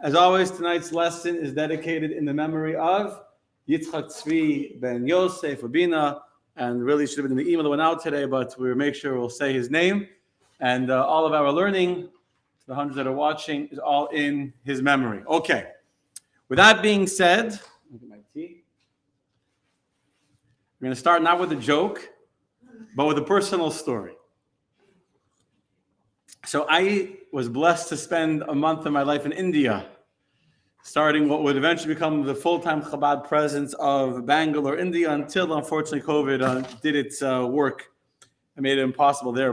As always, tonight's lesson is dedicated in the memory of Yitzchak Tzvi ben Yosef Rabina, and really should have been in the email that went out today, but we'll make sure we'll say his name. And all of our learning, the hundreds that are watching, is all in his memory. Okay. With that being said, look at my tea. We're going to start not with a joke, but with a personal story. So I was blessed to spend a month of my life in India, starting what would eventually become the full-time Chabad presence of Bangalore, India, until unfortunately COVID did its work and made it impossible there.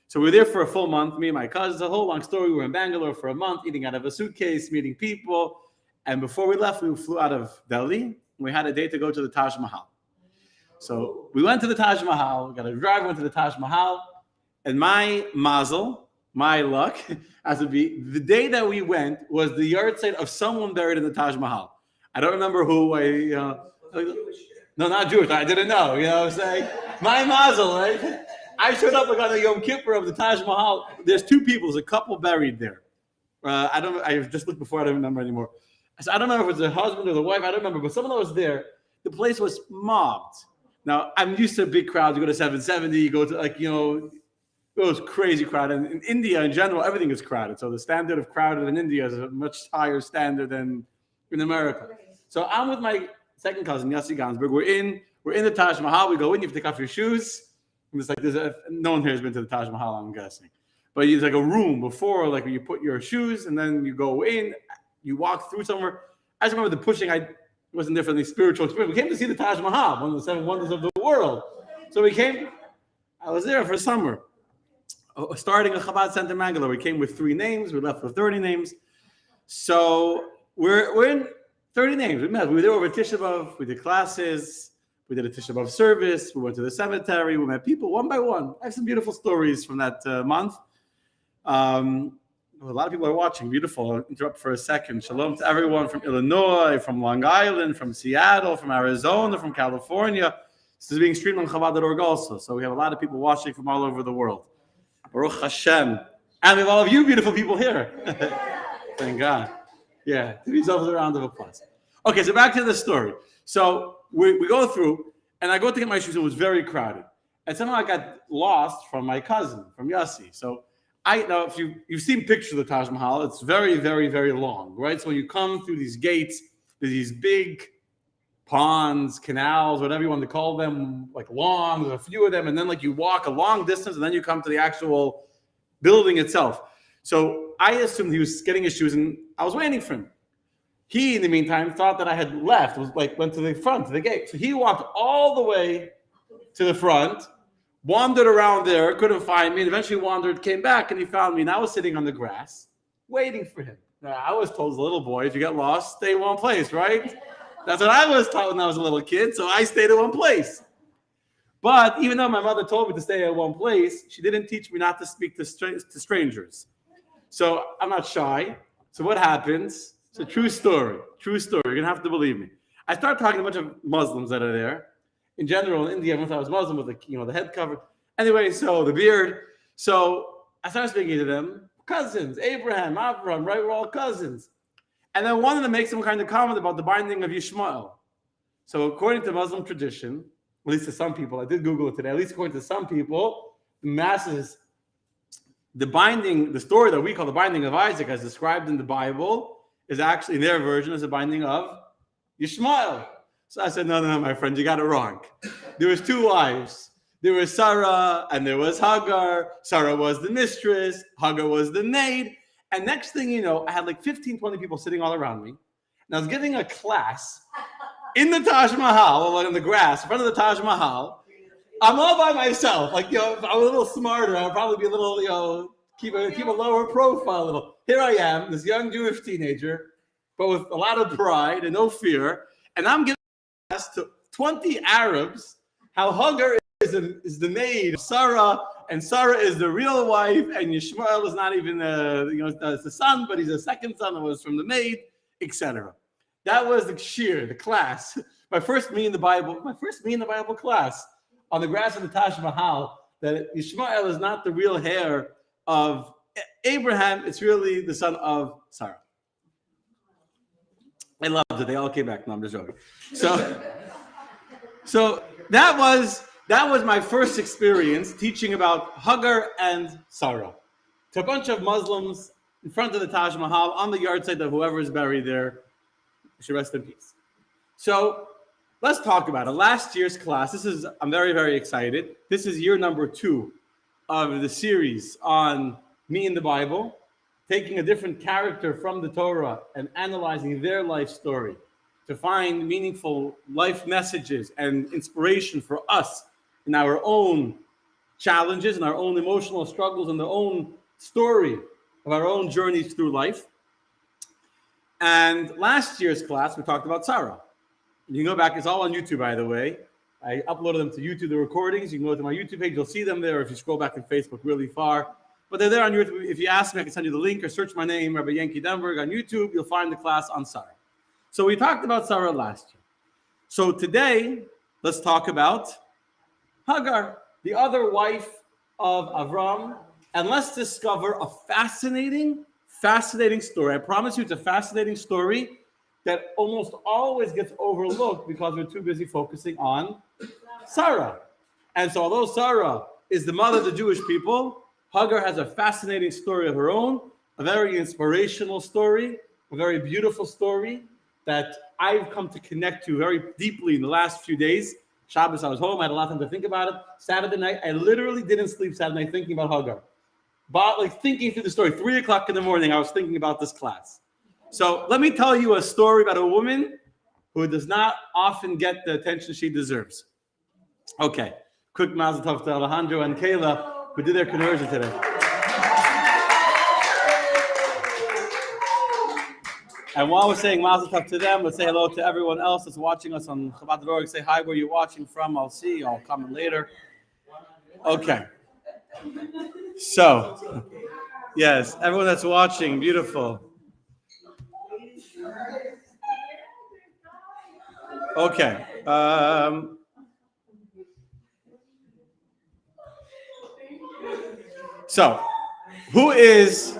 So we were there for a full month, me and my cousins, a whole long story. We were in Bangalore for a month, eating out of a suitcase, meeting people. And before we left, we flew out of Delhi. We had a date to go to the Taj Mahal. So we went to the Taj Mahal, we got a drive, went to the Taj Mahal. And my mazel, my luck, as would be, the day that we went was the yard site of someone buried in the Taj Mahal. I don't remember who. No, not Jewish. I didn't know. You know what I'm saying? My mazel, right? I showed up on the Yom Kippur of the Taj Mahal. There's two people. There's a couple buried there. I just looked before. I don't remember anymore. So I don't know if it was the husband or the wife. I don't remember. But someone that was there, the place was mobbed. Now, I'm used to big crowds. You go to 770. You go to it was crazy crowded. In India, in general, everything is crowded. So the standard of crowded in India is a much higher standard than in America. So I'm with my second cousin, Yossi Gansberg. We're in the Taj Mahal. We go in. You have to take off your shoes. And it's like no one here has been to the Taj Mahal, I'm guessing. But it's like a room before, like where you put your shoes, and then you go in. You walk through somewhere. I just remember the pushing. It wasn't there for any spiritual experience. We came to see the Taj Mahal, one of the seven wonders of the world. So I was there for summer. Starting a Chabad Center in Bangalore. We came with 3 names. We left with 30 names. So we're in 30 names. We met. We were there over Tisha B'Av. We did classes. We did a Tisha B'Av service. We went to the cemetery. We met people one by one. I have some beautiful stories from that month. A lot of people are watching. Beautiful. I'll interrupt for a second. Shalom to everyone from Illinois, from Long Island, from Seattle, from Arizona, from California. This is being streamed on Chabad.org also. So we have a lot of people watching from all over the world. Baruch Hashem. And we have all of you beautiful people here. Thank God. Yeah, give yourselves a round of applause. Okay, so back to the story. So we go through, and I go to get my shoes, and it was very crowded. And somehow I got lost from my cousin, from Yossi. So now if you've seen pictures of the Taj Mahal, it's very, very, very long, right? So when you come through these gates, there's these big ponds, canals, whatever you want to call them, like long, there's a few of them, and then you walk a long distance, and then you come to the actual building itself. So I assumed he was getting his shoes, and I was waiting for him. He, in the meantime, thought that I had left, went to the front, to the gate. So he walked all the way to the front, wandered around there, couldn't find me, and eventually wandered, came back, and he found me, and I was sitting on the grass, waiting for him. Now, I was told as a little boy, if you get lost, stay in one place, right? That's what I was taught when I was a little kid, so I stayed in one place. But even though my mother told me to stay at one place, she didn't teach me not to speak to strangers. So I'm not shy. So what happens? It's a true story. True story. You're going to have to believe me. I started talking to a bunch of Muslims that are there. In general, in India, everyone thought I was Muslim with the head covered. Anyway, so the beard. So I started speaking to them. Cousins, Abraham, Avram, right? We're all cousins. And then one of them makes some kind of comment about the binding of Yishmael. So according to Muslim tradition, at least to some people, I did Google it today, at least according to some people, the masses, the story that we call the binding of Isaac as described in the Bible is actually, in their version, is the binding of Yishmael. So I said, no, my friend, you got it wrong. There was 2 wives. There was Sarah and there was Hagar. Sarah was the mistress. Hagar was the maid. And next thing you know, I had 15, 20 people sitting all around me. And I was giving a class in the Taj Mahal, on the grass, in front of the Taj Mahal. I'm all by myself. If I'm a little smarter, I'll probably be a little, keep a lower profile a little. Here I am, this young Jewish teenager, but with a lot of pride and no fear. And I'm giving a class to 20 Arabs how Hagar is the maid of Sarah, and Sarah is the real wife, and Yishmael is not even it's the son, but he's a second son that was from the maid, etc. That was the shir, the class. My first me in the Bible class on the grass of the Taj Mahal, that Yishmael is not the real heir of Abraham, it's really the son of Sarah. I loved it. They all came back. No, I'm just joking. So, so that was my first experience teaching about Hagar and Sarah to a bunch of Muslims in front of the Taj Mahal on the yard site of whoever is buried there. Should rest in peace. So let's talk about it. Last year's class. I'm very, very excited. This is year number 2 of the series on me in the Bible, taking a different character from the Torah and analyzing their life story to find meaningful life messages and inspiration for us in our own challenges and our own emotional struggles and the own story of our own journeys through life. And last year's class, we talked about Sarah. You can go back, it's all on YouTube, by the way. I uploaded them to YouTube, the recordings. You can go to my YouTube page, you'll see them there if you scroll back on Facebook really far. But they're there on YouTube. If you ask me, I can send you the link or search my name, Rabbi Yankee Denberg, on YouTube. You'll find the class on Sarah. So we talked about Sarah last year. So today, let's talk about Hagar, the other wife of Avram. And let's discover a fascinating story. I promise you it's a fascinating story that almost always gets overlooked because we're too busy focusing on Sarah. And so although Sarah is the mother of the Jewish people, Hagar has a fascinating story of her own, a very inspirational story, a very beautiful story that I've come to connect to very deeply in the last few days. Shabbos, I was home, I had a lot of time to think about it. Saturday night, I literally didn't sleep Saturday night thinking about Hagar. But like thinking through the story, 3 o'clock in the morning, I was thinking about this class. So let me tell you a story about a woman who does not often get the attention she deserves. Okay, quick mazel tov to Alejandro and Kayla who did their conversion today. And while we're saying mazel tov to them, let's say hello to everyone else that's watching us on Chabad.org. Say hi where you're watching from. I'll see you. I'll comment later. Okay. So, yes, everyone that's watching, beautiful. Okay. So, who is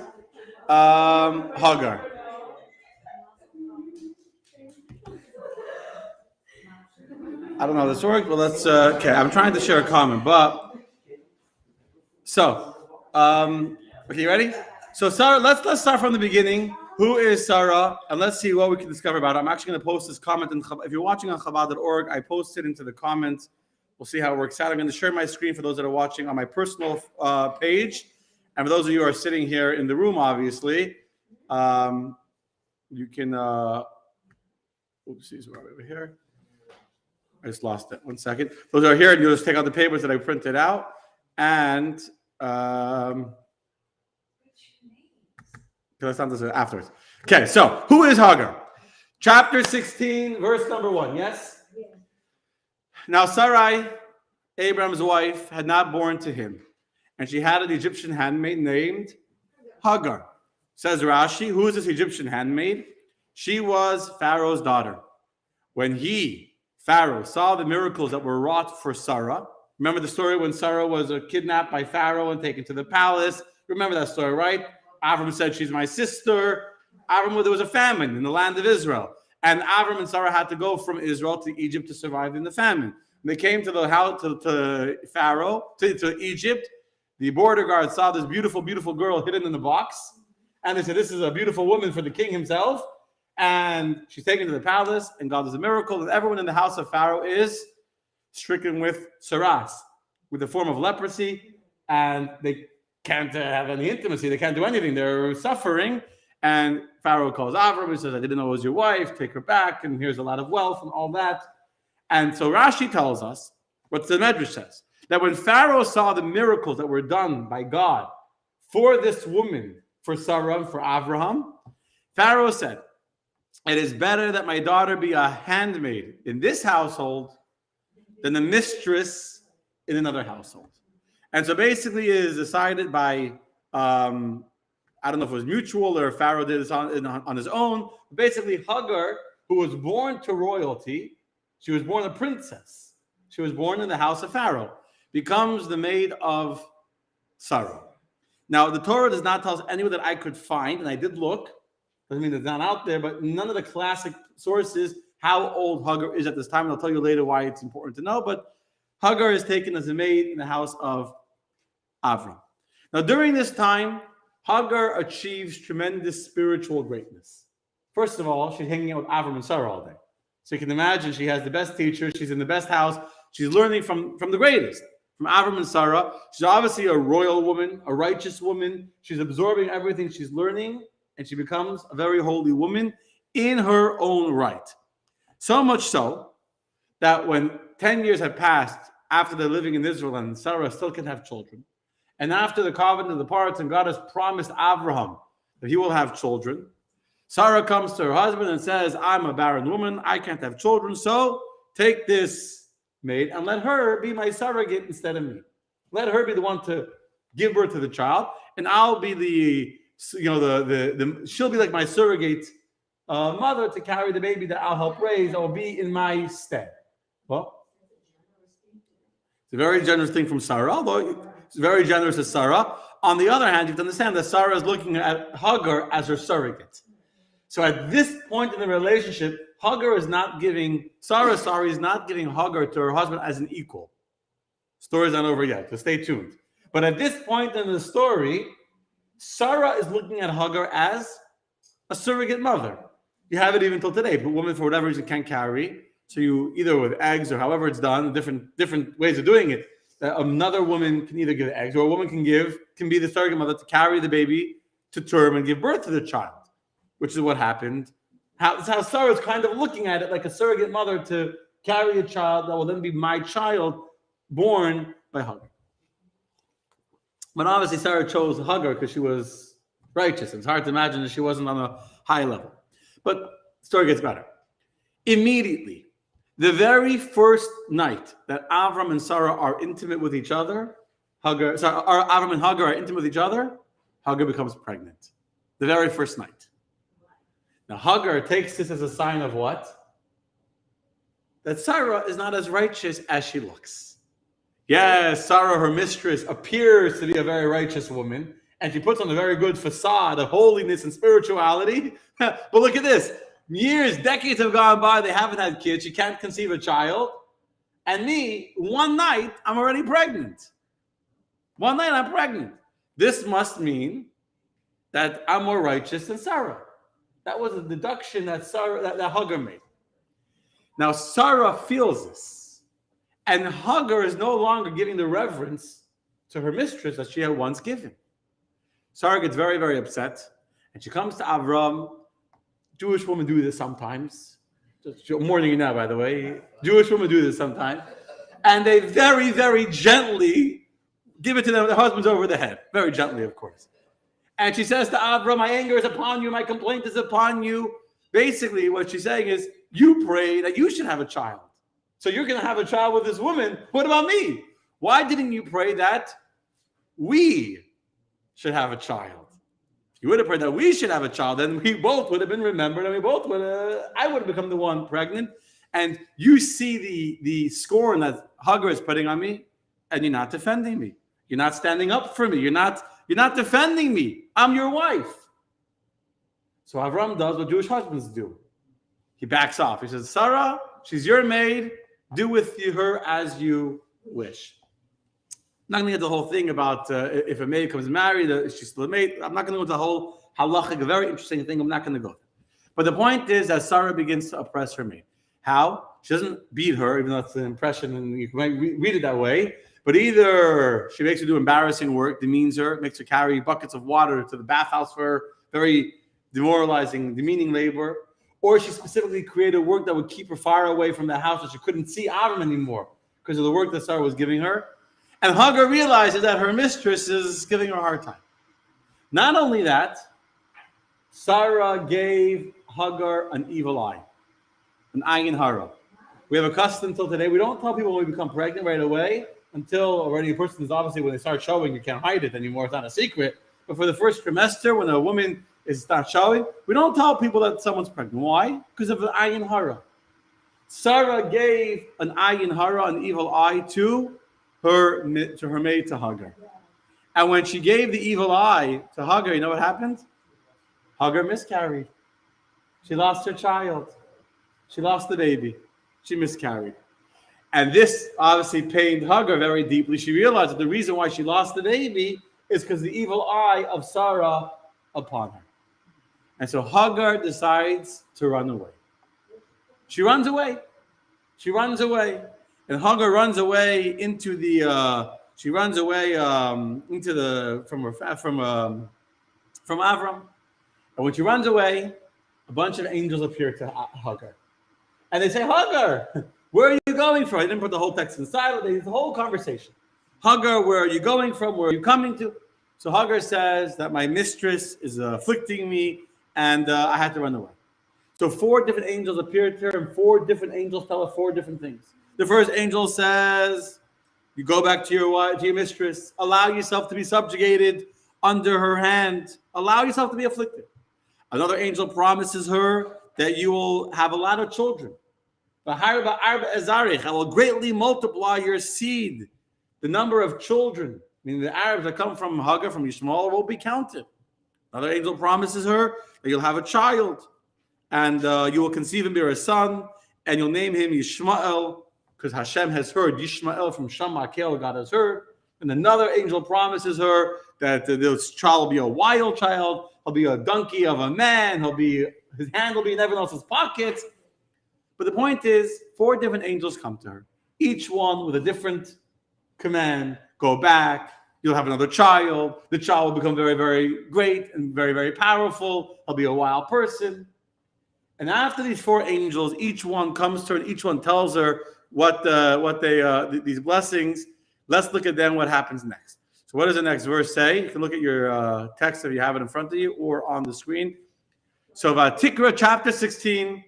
Hagar? I don't know how this works, but let's. Okay, I'm trying to share a comment, but so. Okay, you ready? So Sarah, let's start from the beginning. Who is Sarah? And let's see what we can discover about it. I'm actually going to post this comment. If you're watching on Chabad.org, I posted into the comments. We'll see how it works out. I'm going to share my screen for those that are watching on my personal page. And for those of you who are sitting here in the room, obviously, you can... oopsies, right over here. I just lost it. 1 second. Those are here, and you'll just take out the papers that I printed out. And... afterwards. Okay, so who is Hagar? Chapter 16, verse number 1. Yes? Now Sarai, Abraham's wife, had not born to him, and she had an Egyptian handmaid named Hagar. Says Rashi, who is this Egyptian handmaid? She was Pharaoh's daughter. When Pharaoh, saw the miracles that were wrought for Sarah. Remember the story when Sarah was kidnapped by Pharaoh and taken to the palace? Remember that story, right? Avram said, she's my sister. There was a famine in the land of Israel. And Avram and Sarah had to go from Israel to Egypt to survive in the famine. When they came to the house, to Pharaoh, to Egypt, the border guard saw this beautiful, beautiful girl hidden in the box. And they said, this is a beautiful woman for the king himself. And she's taken to the palace, and God does a miracle. And everyone in the house of Pharaoh is stricken with saras, with the form of leprosy. And they can't have any intimacy. They can't do anything. They're suffering. And Pharaoh calls Avram and says, I didn't know it was your wife. Take her back. And here's a lot of wealth and all that. And so Rashi tells us what the Medrash says, that when Pharaoh saw the miracles that were done by God for this woman, for Sarah, for Abraham, Pharaoh said, it is better that my daughter be a handmaid in this household than the mistress in another household. And so basically it is decided by, I don't know if it was mutual or Pharaoh did this on his own. Basically, Hagar, who was born to royalty, she was born a princess. She was born in the house of Pharaoh, becomes the maid of Sarah. Now, the Torah does not tell us anywhere that I could find, and I did look, Doesn't mean it's not out there, but none of the classic sources how old Hagar is at this time. And I'll tell you later why it's important to know. But Hagar is taken as a maid in the house of Avram. Now, during this time, Hagar achieves tremendous spiritual greatness. First of all, she's hanging out with Avram and Sarah all day. So you can imagine she has the best teachers. She's in the best house. She's learning from the greatest, from Avram and Sarah. She's obviously a royal woman, a righteous woman. She's absorbing everything she's learning, and she becomes a very holy woman in her own right. So much so that when 10 years have passed after they're living in Israel and Sarah still can have children, and after the covenant departs and God has promised Abraham that he will have children, Sarah comes to her husband and says, I'm a barren woman, I can't have children, so take this maid and let her be my surrogate instead of me. Let her be the one to give birth to the child, and I'll be she'll be like my surrogate mother to carry the baby that I'll help raise. That will be in my stead. Well, it's a very generous thing from Sarah, although it's very generous as Sarah. On the other hand, you have to understand that Sarah is looking at Hagar as her surrogate. So at this point in the relationship, Sarah is not giving Hagar to her husband as an equal. Story's not over yet, so stay tuned. But at this point in the story, Sarah is looking at Hagar as a surrogate mother. You have it even till today, but women for whatever reason can't carry. So you either with eggs or however it's done, different ways of doing it. Another woman can either give eggs, or a woman can be the surrogate mother to carry the baby to term and give birth to the child, which is what happened. That's how Sarah's kind of looking at it, like a surrogate mother to carry a child that will then be my child born by Hagar. But obviously Sarah chose Hagar because she was righteous. It's hard to imagine that she wasn't on a high level. But the story gets better. Immediately, the very first night that Avram and Sarah are intimate with each other, Avram and Hagar are intimate with each other, Hagar becomes pregnant. The very first night. Now, Hagar takes this as a sign of what? That Sarah is not as righteous as she looks. Yes, Sarah, her mistress, appears to be a very righteous woman, and she puts on a very good facade of holiness and spirituality. But look at this. Years, decades have gone by, they haven't had kids, she can't conceive a child. And me, one night, I'm already pregnant. One night, I'm pregnant. This must mean that I'm more righteous than Sarah. That was a deduction that Hagar made. Now, Sarah feels this. And Hagar is no longer giving the reverence to her mistress that she had once given. Sarah gets very, very upset. And she comes to Avram. Jewish women do this sometimes. Just warning you now, by the way. Jewish women do this sometimes. And they very, very gently give it to them. Their husbands over the head. Very gently, of course. And she says to Avram, my anger is upon you. My complaint is upon you. Basically, what she's saying is, you pray that you should have a child. So you're going to have a child with this woman. What about me? Why didn't you pray that we should have a child? If you would have prayed that we should have a child, then we both would have been remembered, and I would have become the one pregnant. And you see the scorn that Hagar is putting on me, and you're not defending me. You're not standing up for me. You're not defending me. I'm your wife. So Avram does what Jewish husbands do. He backs off. He says, Sarah, she's your maid. Do with her as you wish. I'm not going to get the whole thing about if a maid comes married, she's still a maid. I'm not going to go into the whole halachic, a very interesting thing. I'm not going to go there. But the point is that Sarah begins to oppress her maid. How? She doesn't beat her, even though it's an impression, and you might read it that way. But either she makes her do embarrassing work, demeans her, makes her carry buckets of water to the bathhouse for her, very demoralizing, demeaning labor, or she specifically created work that would keep her far away from the house so she couldn't see Avram anymore because of the work that Sarah was giving her. And Hagar realizes that her mistress is giving her a hard time. Not only that, Sarah gave Hagar an evil eye, an ayin hara. We have a custom until today. We don't tell people when we become pregnant right away until already a person is obviously when they start showing, you can't hide it anymore. It's not a secret. But for the first trimester, when a woman is not showing, we don't tell people that someone's pregnant. Why? Because of the ayin hara. Sarah gave an ayin hara, an evil eye, to her maid, to Hagar. And when she gave the evil eye to Hagar, you know what happened? Hagar miscarried. She lost her child. She lost the baby. She miscarried. And this obviously pained Hagar very deeply. She realized that the reason why she lost the baby is because the evil eye of Sarah upon her. And so Hagar decides to run away. She runs away. She runs away. And Hagar runs away into the she runs away into the from Avram. And when she runs away, a bunch of angels appear to Hagar. And they say, Hagar, where are you going from? I didn't put the whole text inside. They the whole conversation. Hagar, where are you going from? Where are you coming to? So Hagar says that my mistress is afflicting me, and I had to run away. So 4 different angels appear to her, and 4 different angels tell her 4 different things. The first angel says, you go back to your mistress. Allow yourself to be subjugated under her hand. Allow yourself to be afflicted. Another angel promises her that you will have a lot of children. I will greatly multiply your seed. The number of children, meaning the Arabs that come from Hagar, from Yishmael, will be counted. Another angel promises her that you'll have a child, and you will conceive and bear a son, and you'll name him Yishmael, because Hashem has heard. Yishmael from Shama Kel, God has heard. And another angel promises her that this child will be a wild child. He'll be a donkey of a man. His hand will be in everyone else's pockets. But the point is, 4 different angels come to her, each one with a different command. Go back. You'll have another child. The child will become very, very great and very, very powerful. He'll be a wild person. And after these 4 angels, each one comes to her and each one tells her these blessings. Let's look at then what happens next. So what does the next verse say? You can look at your text if you have it in front of you or on the screen. So Vatikra chapter 16,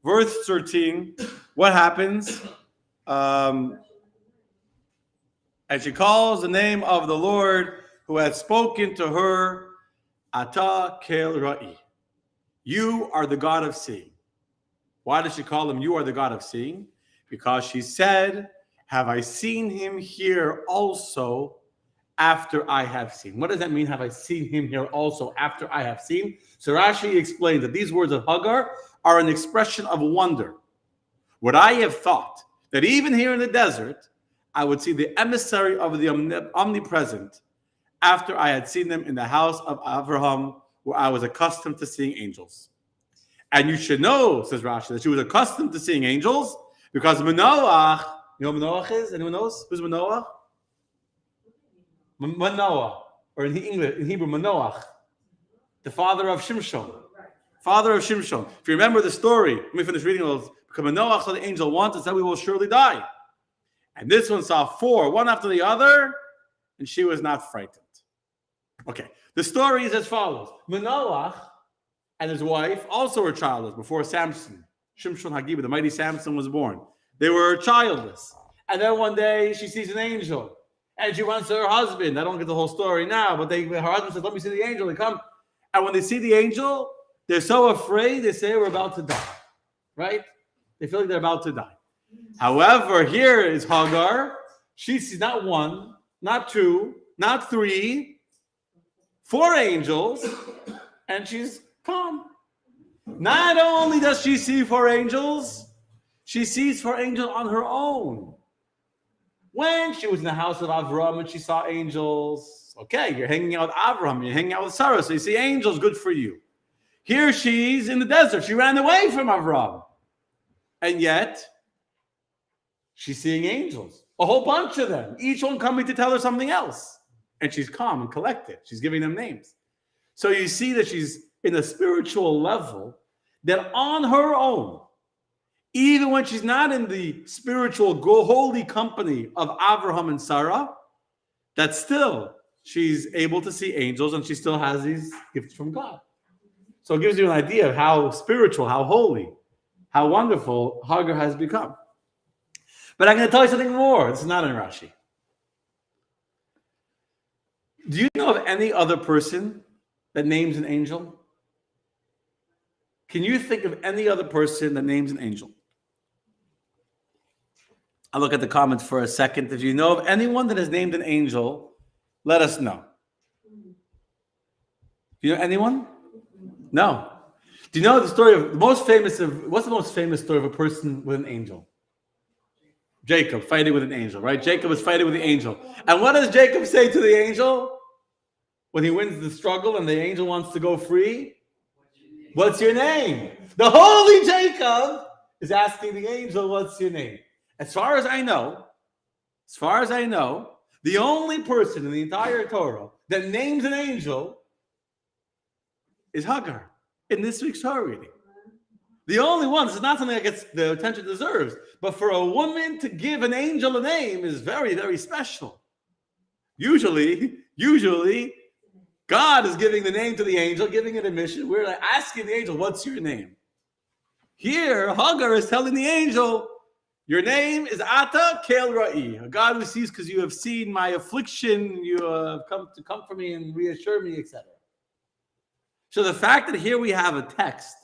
verse 13, what happens? And she calls the name of the Lord who has spoken to her, Ata Kel Ra'i. You are the God of seeing. Why does she call him, you are the God of seeing? Because she said, have I seen him here also after I have seen? What does that mean, have I seen him here also after I have seen? So Rashi explains that these words of Hagar are an expression of wonder. Would I have thought that even here in the desert, I would see the emissary of the omnipresent after I had seen them in the house of Abraham, where I was accustomed to seeing angels. And you should know, says Rashi, that she was accustomed to seeing angels because Manoach, you know who Manoach is? Anyone knows? Who's Manoach? Manoah, or in Hebrew, Manoach, the father of Shimshon. Father of Shimshon. If you remember the story, let me finish reading those. Because Manoach saw the angel once and said, we will surely die. And this one saw 4, one after the other, and she was not frightened. Okay, the story is as follows. Manoach and his wife also were childless before Samson. Shimshon Hagiba, the mighty Samson, was born. They were childless. And then one day she sees an angel. And she runs to her husband. I don't get the whole story now, but her husband says, let me see the angel. They come. And when they see the angel, they're so afraid, they say, we're about to die. Right? They feel like they're about to die. However, here is Hagar. She sees not 1, not 2, not 3, 4 angels, and she's calm. Not only does she see 4 angels, she sees 4 angels on her own. When she was in the house of Avram and she saw angels, okay, you're hanging out with Avram, you're hanging out with Sarah, so you see angels, good for you. Here she's in the desert. She ran away from Avram. And yet, she's seeing angels, a whole bunch of them, each one coming to tell her something else. And she's calm and collected. She's giving them names. So you see that she's in a spiritual level that on her own, even when she's not in the spiritual holy company of Abraham and Sarah, that still she's able to see angels and she still has these gifts from God. So it gives you an idea of how spiritual, how holy, how wonderful Hagar has become. But I'm going to tell you something more. This is not in Rashi. Do you know of any other person that names an angel? Can you think of any other person that names an angel? I'll look at the comments for a second. If you know of anyone that has named an angel, let us know. You know anyone? No. Do you know the story of what's the most famous story of a person with an angel? Jacob fighting with an angel, right? Jacob is fighting with the angel. And what does Jacob say to the angel when he wins the struggle and the angel wants to go free? What's your name? The holy Jacob is asking the angel, what's your name? As far as I know, the only person in the entire Torah that names an angel is Hagar in this week's Torah reading. The only one. This is not something that gets the attention it deserves. But for a woman to give an angel a name is very, very special. Usually, God is giving the name to the angel, giving it a mission. We're like asking the angel, what's your name? Here, Hagar is telling the angel, your name is Ata Kel Ra'i, a God who sees because you have seen my affliction, you have come to comfort me and reassure me, etc. So the fact that here we have a text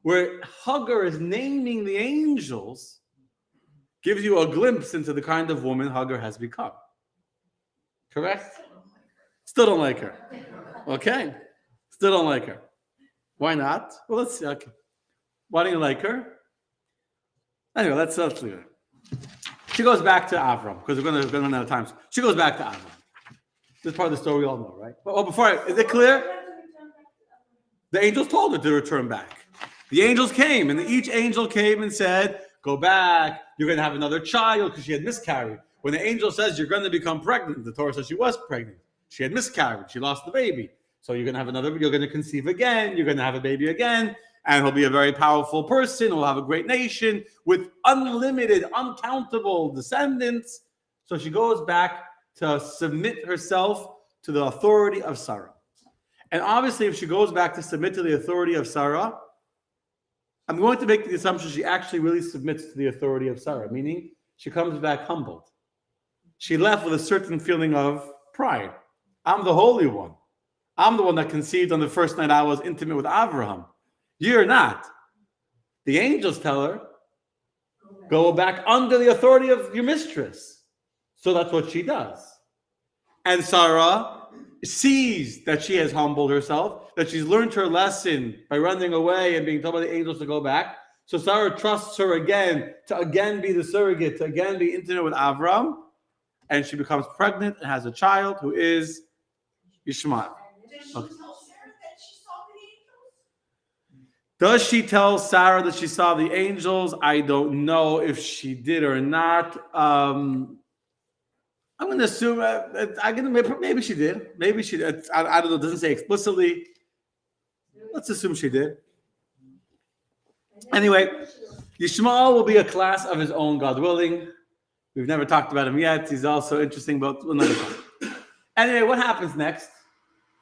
where Hagar is naming the angels gives you a glimpse into the kind of woman Hagar has become. Correct? Still don't like her. Okay. Still don't like her. Why not? Well, let's see. Okay. Why don't you like her? Anyway, let's leave it. She goes back to Avram because we're going to run out of time. She goes back to Avram. This is part of the story we all know, right? Oh, is it clear? The angels told her to return back. The angels came, and each angel came and said, go back, you're going to have another child, because she had miscarried. When the angel says you're going to become pregnant, the Torah says she was pregnant. She had miscarried. She lost the baby. So you're going to conceive again, you're going to have a baby again, and he'll be a very powerful person, he'll have a great nation with unlimited, uncountable descendants. So she goes back to submit herself to the authority of Sarah. And obviously, if she goes back to submit to the authority of Sarah, I'm going to make the assumption she actually really submits to the authority of Sarah, meaning she comes back humbled. She left with a certain feeling of pride. I'm the Holy One. I'm the one that conceived on the first night I was intimate with Abraham. You're not. The angels tell her, go back under the authority of your mistress. So that's what she does. And Sarah sees that she has humbled herself, that she's learned her lesson by running away and being told by the angels to go back. So Sarah trusts her again to again be the surrogate, to again be intimate with Avram. And she becomes pregnant and has a child who is Ishmael. Okay. Does she tell Sarah that she saw the angels? I don't know if she did or not. I'm going to assume, maybe she did. Maybe she did. I don't know. It doesn't say explicitly. Let's assume she did. Anyway, Yishmael will be a class of his own, God willing. We've never talked about him yet. He's also interesting, but another time. Anyway, what happens next?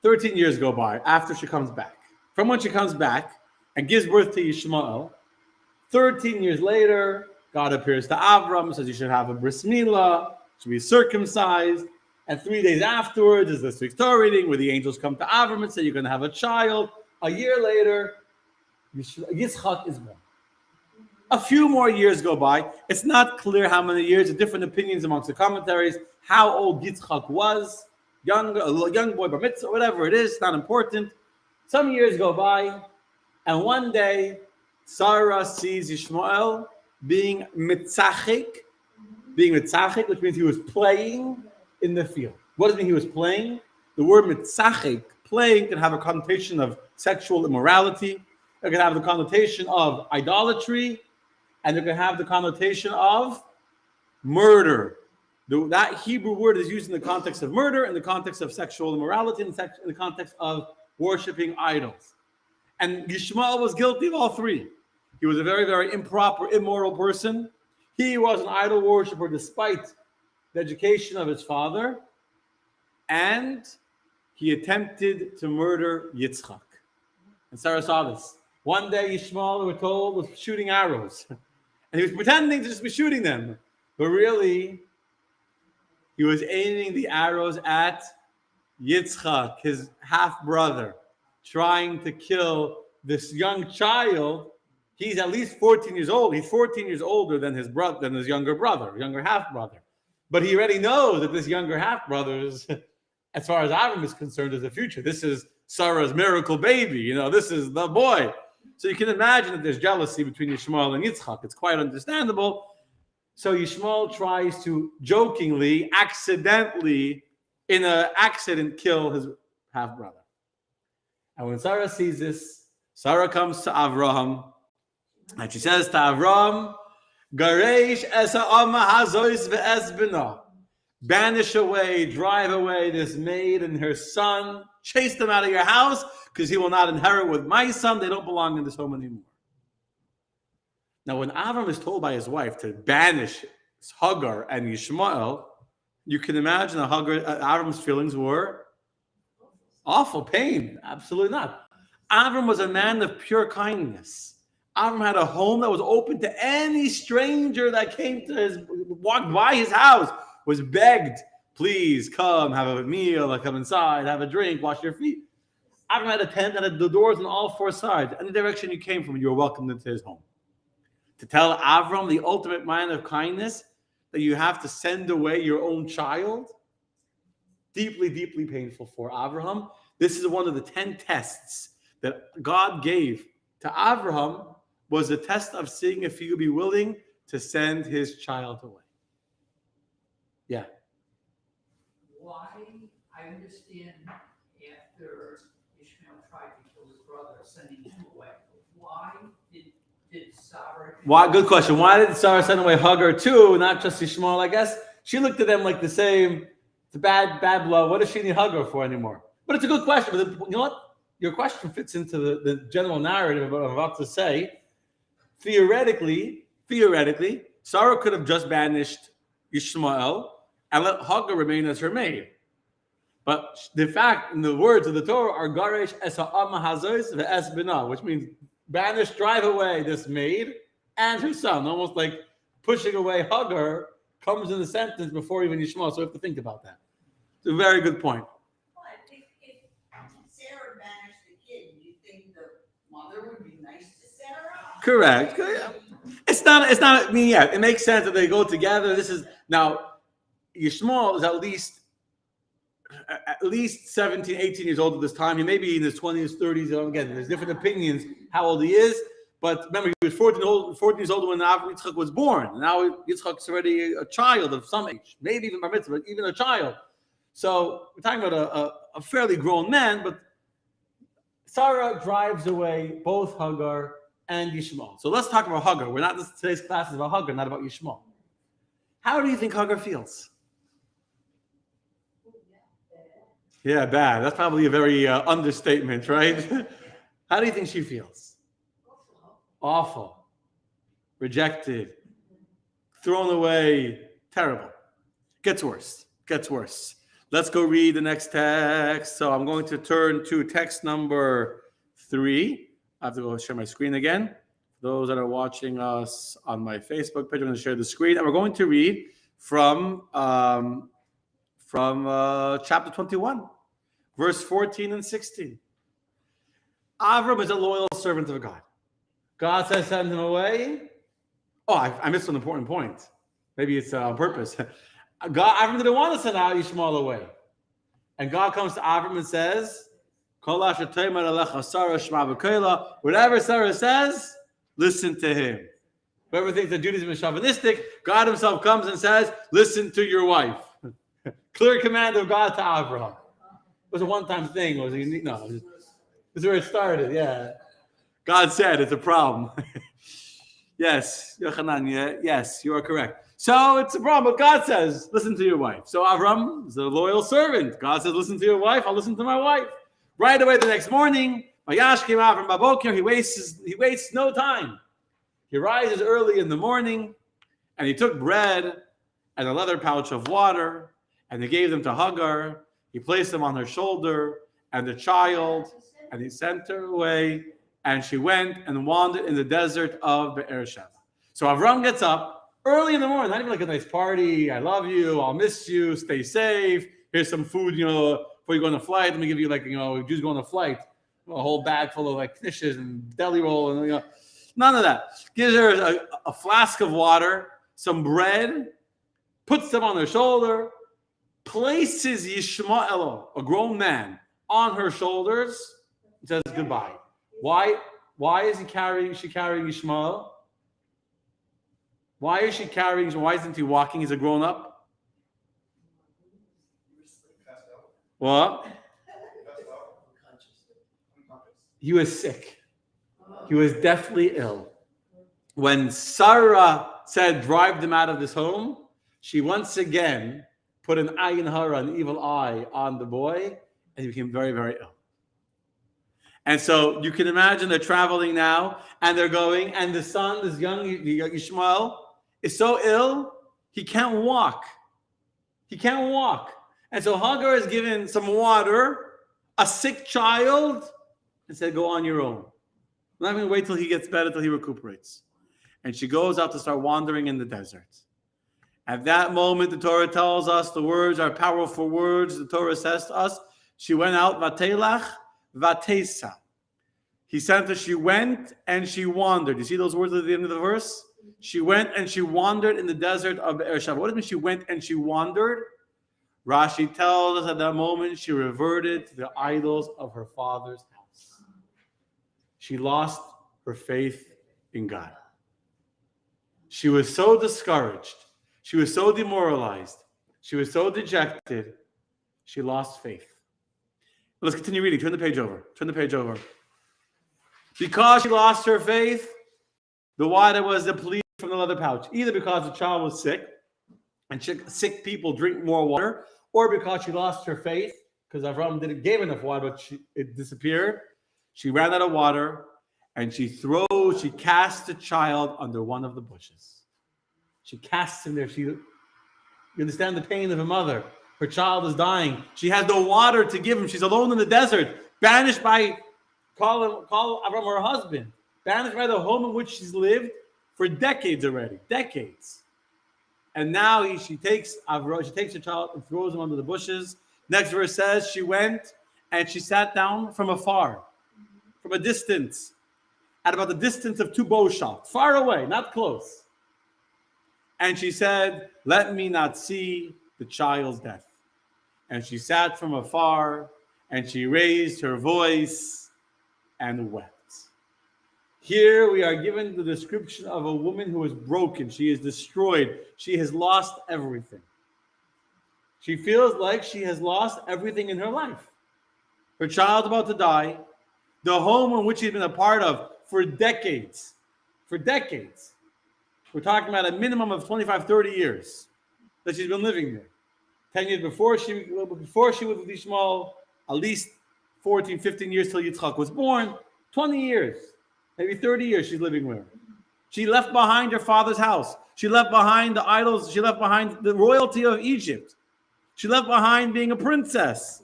13 years go by after she comes back. From when she comes back and gives birth to Yishmael, 13 years later, God appears to Avram, says you should have a bris milah, should be circumcised, and 3 days afterwards is this week's Torah reading where the angels come to Avram and say you're going to have a child. A year later, Yitzchak is born. A few more years go by. It's not clear how many years, there are different opinions amongst the commentaries, how old Yitzchak was, a young boy, bar mitzvah, whatever it is, not important. Some years go by, and one day, Sarah sees Yishmael being mitzachik, which means he was playing in the field. What does it mean he was playing? The word mitzachik, playing, can have a connotation of sexual immorality. It can have the connotation of idolatry, and it can have the connotation of murder. That Hebrew word is used in the context of murder, in the context of sexual immorality, in the context of worshiping idols. And Yishmael was guilty of all three. He was a very, very improper, immoral person. He was an idol worshiper despite the education of his father. And he attempted to murder Yitzchak. And Sarah saw this. One day, Yishmael, we're told, was shooting arrows. And he was pretending to just be shooting them. But really, he was aiming the arrows at Yitzchak, his half-brother, trying to kill this young child. He's at least 14 years old. He's 14 years older than his brother, than his younger brother, younger half-brother. But he already knows that this younger half-brother is, as far as Avram is concerned, is the future. This is Sarah's miracle baby. This is the boy. So you can imagine that there's jealousy between Yishmael and Yitzchak. It's quite understandable. So Yishmael tries to jokingly, accidentally, in an accident, kill his half-brother. And when Sarah sees this, Sarah comes to Avraham, and she says to Avraham, Garesh es ha'ama hazois ve'es bina. Banish away, drive away this maid and her son. Chase them out of your house, because he will not inherit with my son. They don't belong in this home anymore. Now, when Avram is told by his wife to banish Hagar and Yishmael, you can imagine that Avram's feelings were awful, pain. Absolutely not. Avram was a man of pure kindness. Avram had a home that was open to any stranger that came to walked by his house, was begged, please come, have a meal, come inside, have a drink, wash your feet. Avram had a tent that had the doors on all four sides. Any direction you came from, you were welcomed into his home. To tell Avram, the ultimate man of kindness, that you have to send away your own child, deeply, deeply painful for Avraham. This is one of the 10 tests that God gave to Avraham, was a test of seeing if he would be willing to send his child away. Yeah. Why, I understand after Ishmael tried to kill his brother, sending him away, why did Sarah... Good question. Why did Sarah send away Hagar too, not just Ishmael? I guess she looked at them like the same, it's a bad blood. What does she need Hagar for anymore? But it's a good question. But you know what? Your question fits into the general narrative of what I'm about to say. Theoretically, Sarah could have just banished Ishmael and let Hagar remain as her maid. But the fact, in the words of the Torah, are garesh es ha'ama hazois ve'es bina, which means banish, drive away this maid and her son. Almost like pushing away Hagar comes in the sentence before even Ishmael. So we have to think about that. It's a very good point. Well, if Sarah banished the kid, you think the mother would be nice to Sarah? Correct. It's not, I mean, yeah, it makes sense that they go together. This is, now, Yishmael is at least 17, 18 years old at this time. He may be in his 20s, 30s. Again, there's different opinions how old he is. But remember, he was 14 years old when Yitzchak was born. Now Yitzchak's already a child of some age, maybe even bar mitzvah, but even a child. So we're talking about a fairly grown man, but Sarah drives away both Hagar and Yishmael. So let's talk about Hagar. Today's class is about Hagar, not about Yishmael. How do you think Hagar feels? Yeah, bad. That's probably a very understatement, right? How do you think she feels? Awful. Rejected. Thrown away. Terrible. Gets worse. Let's go read the next text. So I'm going to turn to text number 3. I have to go share my screen again. Those that are watching us on my Facebook page, I'm going to share the screen. And we're going to read from chapter 21, verse 14 and 16. Avram is a loyal servant of God. God says, send him away. Oh, I missed an important point. Maybe it's on purpose. Avram didn't want to send out Ishmael away. And God comes to Avram and says, whatever Sarah says, listen to him. Whoever thinks that Judaism is chauvinistic, God himself comes and says, listen to your wife. Clear command of God to Abraham. It was a one-time thing. No, this is where it started, yeah. God said it's a problem. Yes, Yochanan, yes, you are correct. So it's a problem, but God says, listen to your wife. So Avram is a loyal servant. God says, listen to your wife, I'll listen to my wife. Right away the next morning, Vayash came out from Babokir, he wastes no time. He rises early in the morning, and he took bread and a leather pouch of water, and he gave them to Hagar. He placed them on her shoulder and the child, and he sent her away, and she went and wandered in the desert of Be'er Sheva. So Avram gets up early in the morning, not even like a nice party, I love you, I'll miss you, stay safe, here's some food, before you go on a flight, let me give you Jews go on a flight, a whole bag full of knishes and deli roll, and none of that. Gives her a flask of water, some bread, puts them on her shoulder, places Yishmael, a grown man, on her shoulders, and says goodbye. Why Why is she carrying Ishmael? Why isn't he walking? He's a grown-up. What? He was sick. He was deathly ill. When Sarah said, drive them out of this home, she once again put an ayin hara, an evil eye, on the boy, and he became very, very ill. And so you can imagine they're traveling now, and they're going, and the son, this young Ishmael, is so ill, he can't walk. He can't walk. And so Hagar is given some water, a sick child, and said, go on your own. I'm not going to wait till he gets better, till he recuperates. And she goes out to start wandering in the desert. At that moment, the Torah tells us the words are powerful words. The Torah says to us, she went out, vatelach, vatesa. He sent her, she went and she wandered. You see those words at the end of the verse? She went and she wandered in the desert of Be'er-Sheva. What does it mean she went and she wandered? Rashi tells us at that moment she reverted to the idols of her father's house. She lost her faith in God. She was so discouraged. She was so demoralized. She was so dejected. She lost faith. Let's continue reading. Turn the page over. Because she lost her faith, the water was depleted from the leather pouch. Either because the child was sick, and sick people drink more water, or because she lost her faith, because Avram didn't give enough water, but it disappeared. She ran out of water, and she cast the child under one of the bushes. She casts him there. You understand the pain of a mother. Her child is dying. She has no water to give him. She's alone in the desert, banished by, call Avram her husband, banished by the home in which she's lived for decades already. Decades. And now she takes the child and throws him under the bushes. Next verse says, she went and she sat down from afar, from a distance, at about the distance of 2 bow shots, far away, not close. And she said, let me not see the child's death. And she sat from afar, and she raised her voice and wept. Here we are given the description of a woman who is broken. She is destroyed. She has lost everything. She feels like she has lost everything in her life. Her child's about to die. The home in which she's been a part of for decades. For decades. We're talking about a minimum of 25, 30 years that she's been living there. 10 years before she was with Ishmael, at least 14, 15 years till Yitzchak was born. 20 years, maybe 30 years she's living with her. She left behind her father's house. She left behind the idols. She left behind the royalty of Egypt. She left behind being a princess.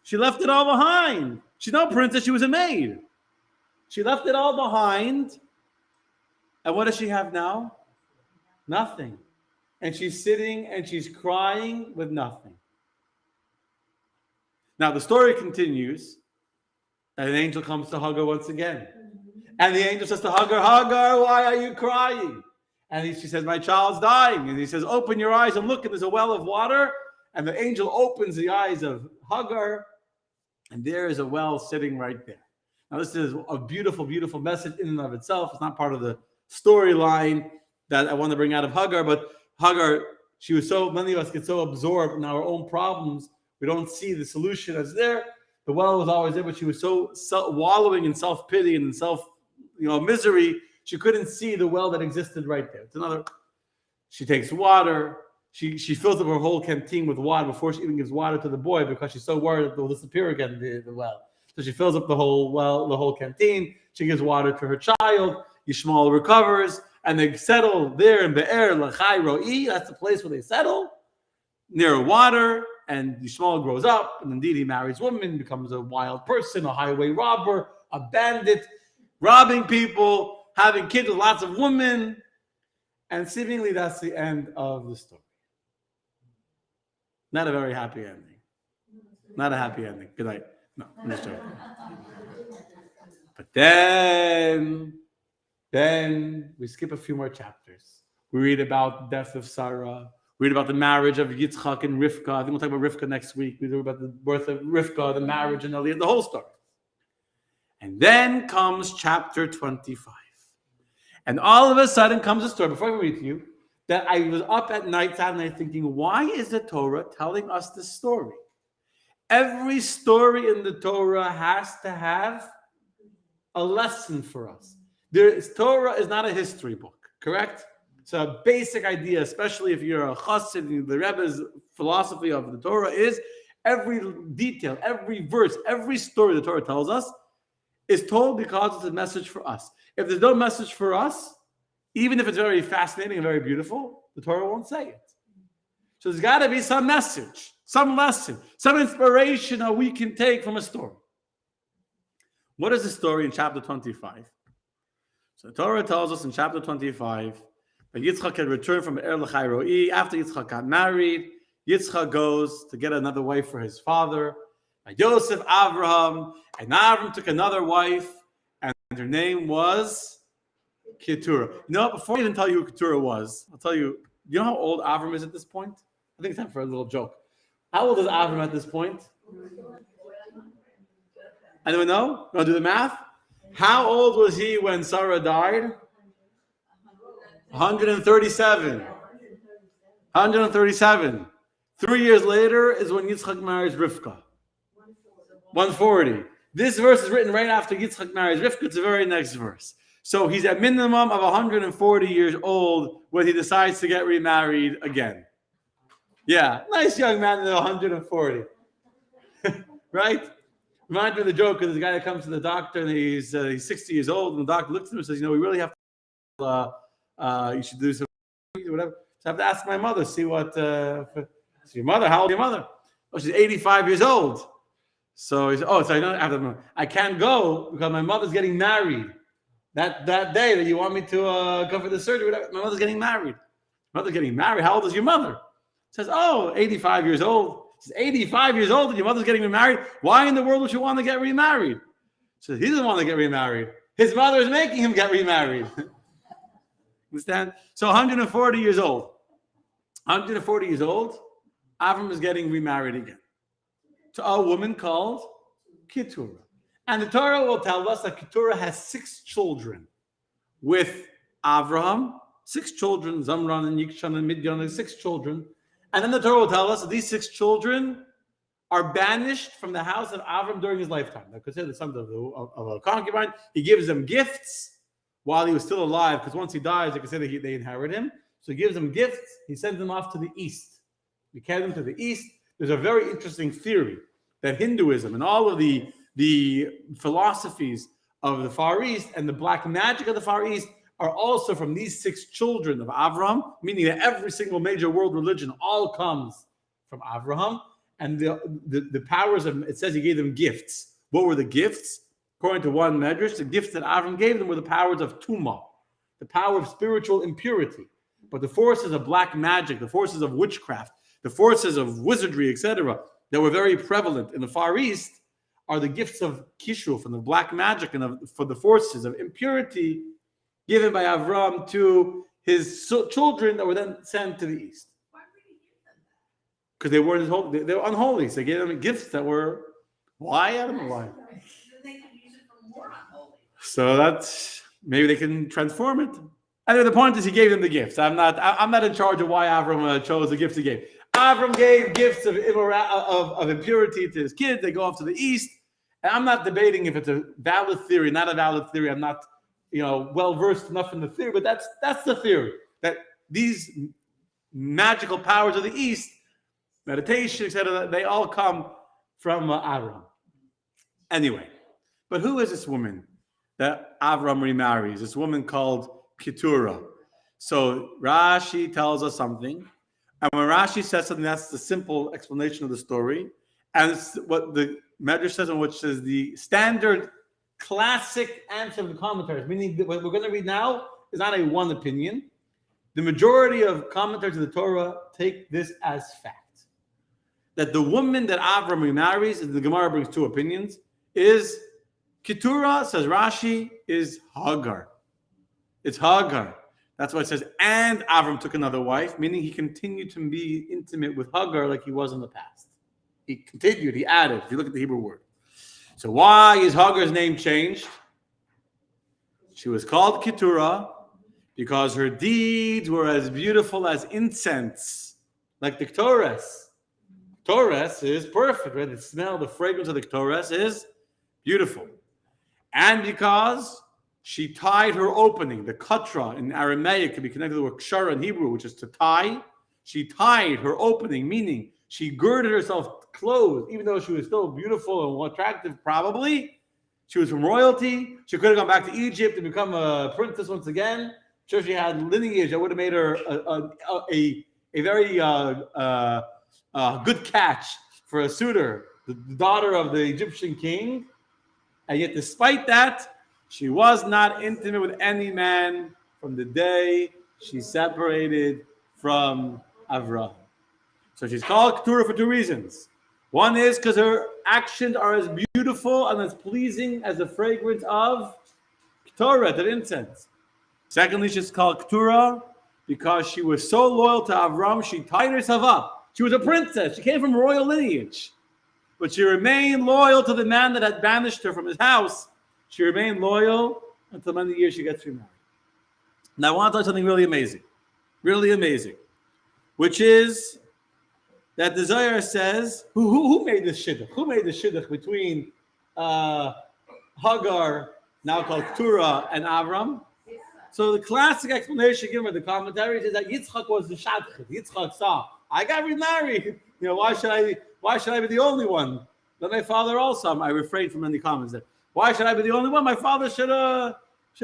She left it all behind. She's not a princess, she was a maid. She left it all behind. And what does she have now? Nothing. And she's sitting and she's crying with nothing. Now the story continues. And an angel comes to Hagar once again. And the angel says to Hagar, Hagar, why are you crying? And she says, my child's dying. And he says, open your eyes and look, and there's a well of water. And the angel opens the eyes of Hagar, and there is a well sitting right there. Now this is a beautiful, beautiful message in and of itself. It's not part of the storyline that I want to bring out of Hagar, but Hagar, many of us get so absorbed in our own problems, we don't see the solution that's there. The well was always there, but she was so wallowing in self-pity and in misery, she couldn't see the well that existed right there. She takes water, she fills up her whole canteen with water before she even gives water to the boy because she's so worried that they'll disappear again, the well. So she fills up the whole canteen, she gives water to her child, Yishmael recovers, and they settle there in Be'er Lachai Ro'i. That's the place where they settle, near water. And Yishmael grows up, and indeed he marries women, becomes a wild person, a highway robber, a bandit, robbing people, having kids with lots of women. And seemingly that's the end of the story. Not a very happy ending. Not a happy ending. Good night. No, I'm just joking. But then we skip a few more chapters. We read about the death of Sarah. We read about the marriage of Yitzchak and Rivka. I think we'll talk about Rivka next week. We read about the birth of Rivka, the marriage, and the whole story. And then comes chapter 25. And all of a sudden comes a story, before I read to you, that I was up at night, Saturday night, thinking, why is the Torah telling us this story? Every story in the Torah has to have a lesson for us. Torah is not a history book, correct? It's a basic idea, especially if you're a chassid. The Rebbe's philosophy of the Torah is every detail, every verse, every story the Torah tells us is told because it's a message for us. If there's no message for us, even if it's very fascinating and very beautiful, the Torah won't say it. So there's got to be some message, some lesson, some inspiration that we can take from a story. What is the story in chapter 25? So the Torah tells us in chapter 25 that Yitzchak had returned from Er L'chai Roi. After Yitzchak got married, Yitzchak goes to get another wife for his father. And Yosef, Avraham, and Avram took another wife, and her name was Keturah. You know, before I even tell you who Keturah was, I'll tell you, you know how old Avram is at this point? I think it's time for a little joke. How old is Avram at this point? Anyone know? Want to do the math? How old was he when Sarah died? 137. 137. 3 years later is when Yitzchak marries Rivka. 140. This verse is written right after Yitzchak marries Rivka. It's the very next verse. So he's at minimum of 140 years old when he decides to get remarried again. Yeah, nice young man at 140. Right? Reminds me of the joke of the guy that comes to the doctor and he's 60 years old, and the doctor looks at him and says, we really have to, you should do some whatever. So I have to ask my mother, see what, so your mother, how old is your mother? Oh, she's 85 years old. So he said, I can't go because my mother's getting married. That day that you want me to go for the surgery, whatever, my mother's getting married. Mother's getting married. How old is your mother? Says, 85 years old. She's 85 years old and your mother's getting remarried. Why in the world would you want to get remarried? So he doesn't want to get remarried. His mother is making him get remarried. Understand? So 140 years old. 140 years old, Avram is getting remarried again to a woman called Keturah. And the Torah will tell us that Keturah has 6 children with Avraham, 6 children, Zamran and Yikshan and Midyan, 6 children. And then the Torah will tell us that these 6 children are banished from the house of Avram during his lifetime. They're considered the sons of a concubine. He gives them gifts while he was still alive, because once he dies, they consider they inherit him. So he gives them gifts. He sends them off to the east. We carry them to the east. There's a very interesting theory that Hinduism and all of the philosophies of the Far East and the black magic of the Far East are also from these 6 children of Avraham, meaning that every single major world religion all comes from Avraham. And the powers of, it says he gave them gifts. What were the gifts? According to one medrash, the gifts that Avraham gave them were the powers of Tumah, the power of spiritual impurity. But the forces of black magic, the forces of witchcraft, the forces of wizardry, etc., that were very prevalent in the Far East are the gifts of Kishu, from the black magic and for the forces of impurity given by Avram to his children that were then sent to the east. Why would he give them that? Because they weren't they were unholy. So they gave them gifts that were, why? I don't know why. Then they could use it for more unholy. So that's, maybe they can transform it. Anyway, the point is he gave them the gifts. I'm not in charge of why Avram chose the gifts he gave. Avram gave gifts of impurity to his kids. They go off to the east. And I'm not debating if it's a valid theory, not a valid theory. I'm not, well versed enough in the theory, but that's the theory, that these magical powers of the east, meditation, etc., they all come from Avram. Anyway, but who is this woman that Avram remarries? This woman called Keturah. So Rashi tells us something, and when Rashi says something, that's the simple explanation of the story, and it's what the Medrash says, which is the standard classic answer of the commentaries, meaning that what we're going to read now is not a one opinion. The majority of commentators of the Torah take this as fact. That the woman that Avram remarries, and the Gemara brings 2 opinions, is Keturah, says Rashi, is Hagar. It's Hagar. That's why it says, and Avram took another wife, meaning he continued to be intimate with Hagar like he was in the past. He continued, he added, if you look at the Hebrew word. So why is Hagar's name changed? She was called Keturah because her deeds were as beautiful as incense, like the Torres. Torres is perfect, right? The smell, the fragrance of the Torres is beautiful. And because she tied her opening, the katra in Aramaic can be connected to a kshara in Hebrew, which is to tie. She tied her opening, meaning she girded herself clothes, even though she was still beautiful and attractive, probably. She was from royalty. She could have gone back to Egypt and become a princess once again. Sure, she had lineage that would have made her a very good catch for a suitor, the daughter of the Egyptian king. And yet, despite that, she was not intimate with any man from the day she separated from Avram. So she's called Keturah for two reasons. One is because her actions are as beautiful and as pleasing as the fragrance of Torah, that incense. Secondly, she's called Keturah because she was so loyal to Avram, she tied herself up. She was a princess. She came from royal lineage. But she remained loyal to the man that had banished her from his house. She remained loyal until many years she gets remarried. Now I want to tell you something really amazing, which is that the Zohar says, who made this shidduch? Who made the shidduch between Hagar, now called Keturah, and Avram? So the classic explanation given by the commentaries is that Yitzchak was the shadchan. Yitzchak saw, I got remarried. Why should I be the only one? Let my father also. I refrain from any comments there. Why should I be the only one? My father should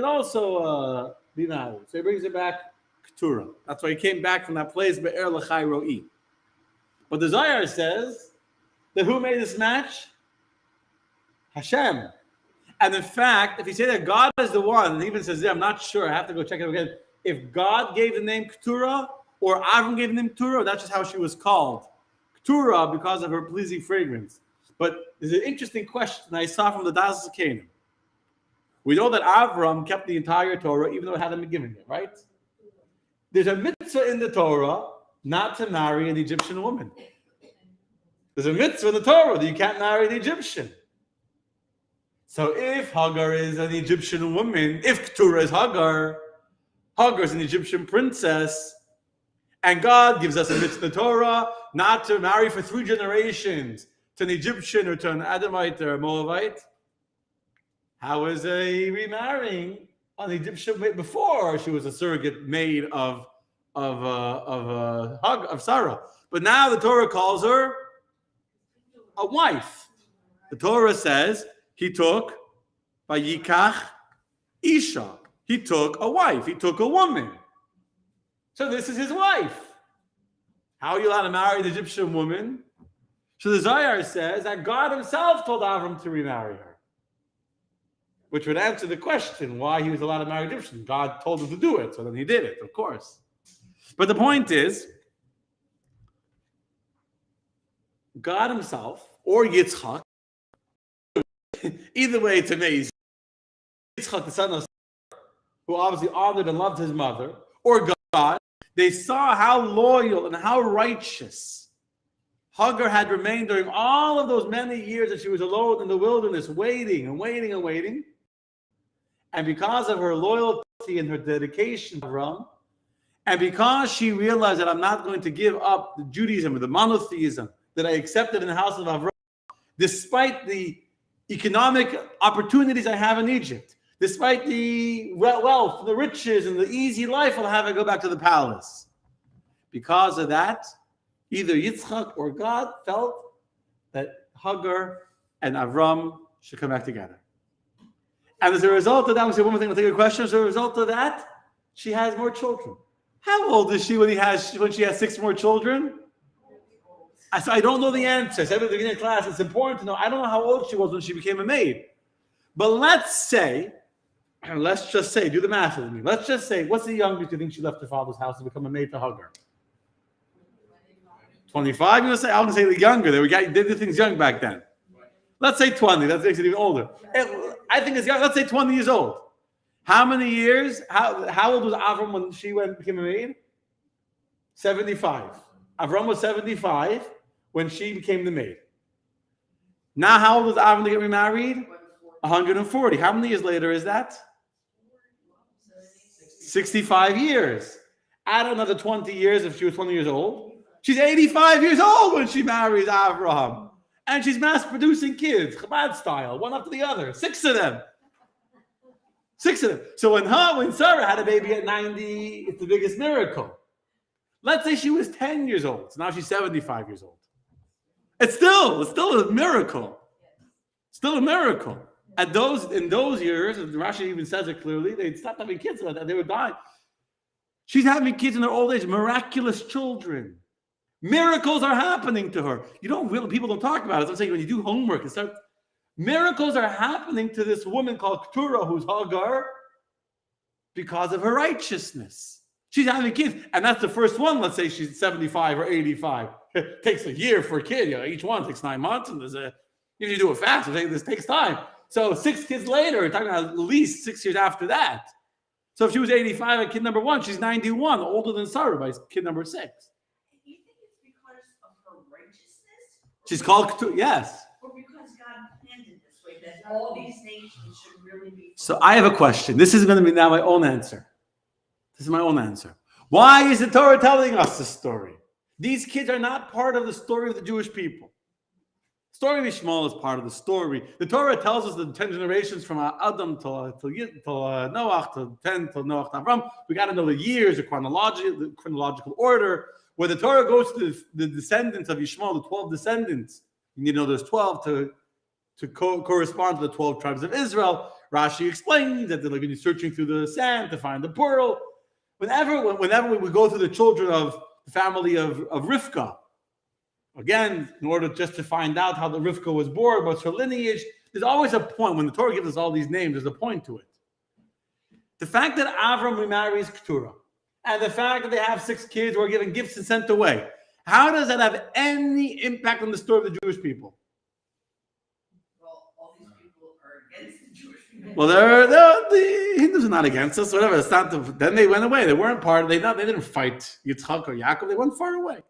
also be married. So he brings it back Keturah. That's why he came back from that place Be'er L'chai Ro'i. But the Zohar says that who made this match? Hashem. And in fact, if you say that God is the one, and even says, I'm not sure, I have to go check it again. If God gave the name Keturah, or Avram gave the name Keturah, that's just how she was called. Keturah because of her pleasing fragrance. But there's an interesting question I saw from the Das Canaan. We know that Avram kept the entire Torah, even though it hadn't been given yet, right? There's a mitzvah in the Torah not to marry an Egyptian woman. There's a mitzvah in the Torah that you can't marry an Egyptian. So if Hagar is an Egyptian woman, if Keturah is Hagar is an Egyptian princess, and God gives us a mitzvah in the Torah not to marry for 3 generations to an Egyptian or to an Adamite or a Moabite, how is a remarrying an Egyptian before she was a surrogate maid of Sarah? But now the Torah calls her a wife. The Torah says he took Vayikach Isha. He took a wife. He took a woman. So this is his wife. How are you allowed to marry an Egyptian woman? So the Zohar says that God himself told Avram to remarry her, which would answer the question why he was allowed to marry Egyptian. God told him to do it, so then he did it, of course. But the point is, God himself, or Yitzchak, either way it's amazing, Yitzchak, the son of Sarah, who obviously honored and loved his mother, or God, they saw how loyal and how righteous Hagar had remained during all of those many years that she was alone in the wilderness, waiting and waiting and waiting. And because of her loyalty and her dedication to Avram, and because she realized that I'm not going to give up the Judaism or the monotheism that I accepted in the house of Avram, despite the economic opportunities I have in Egypt, despite the wealth, the riches, and the easy life I'll have, I go back to the palace. Because of that, either Yitzchak or God felt that Hagar and Avram should come back together. And as a result of that, we say one more thing, I'll take a question. As a result of that, she has more children. How old is she when she has 6 more children? I don't know the answer. I said at the beginning of class, it's important to know. I don't know how old she was when she became a maid. But let's just say, do the math with me. Let's just say, what's the youngest you think she left her father's house to become a maid to Hagar? 25? You're going to say the younger. They did things young back then. Let's say 20. That makes it even older. I think it's young. Let's say 20 years old. How many years? How old was Avram when she became a maid? 75. Avram was 75 when she became the maid. Now, how old is Avram to get remarried? 140. How many years later is that? 65 years. Add another 20 years if she was 20 years old. She's 85 years old when she marries Abraham. And she's mass producing kids, Chabad style, one after the other. 6 of them. 6 of them. So when Sarah had a baby at 90, it's the biggest miracle. Let's say she was 10 years old. So now she's 75 years old. It's still a miracle. Still a miracle. In those years, and Rashi even says it clearly, they'd stopped having kids like that. They would die. She's having kids in their old age, miraculous children. Miracles are happening to her. People don't talk about it. I'm saying when you do homework and start, miracles are happening to this woman called Keturah, who's Hagar, because of her righteousness. She's having kids, and that's the first one. Let's say she's 75 or 85. It takes a year for a kid. Each one takes 9 months, and if you do it fast, this takes time. So 6 kids later, we're talking about at least 6 years after that. So if she was 85 at kid number 1, she's 91, older than Sarah by kid number 6. You think it's because of her righteousness? She's called Keturah, yes. Or because God planned it this way, that all these nations should really be. So I have a question. This is going to be now my own answer. This is my own answer. Why is the Torah telling us this story? These kids are not part of the story of the Jewish people. The story of Ishmael is part of the story. The Torah tells us the 10 generations from Adam till Noach, till 10 till Noach to Avram. We got to know the years, the chronological order. Where the Torah goes to the descendants of Ishmael, the 12 descendants. You need to know there's 12 to correspond to the 12 tribes of Israel. Rashi explains that they're going to be searching through the sand to find the pearl. Whenever we go through the children of the family of Rivka, again, in order just to find out how the Rivka was born, what's her lineage, there's always a point. When the Torah gives us all these names, there's a point to it. The fact that Avram remarries Keturah, and the fact that they have 6 kids who are given gifts and sent away, how does that have any impact on the story of the Jewish people? Well, all these people are against the Jewish people. Well, the Hindus are not against us, whatever. It's not then they went away. They weren't part of they didn't fight Yitzchak or Yaakov. They went far away.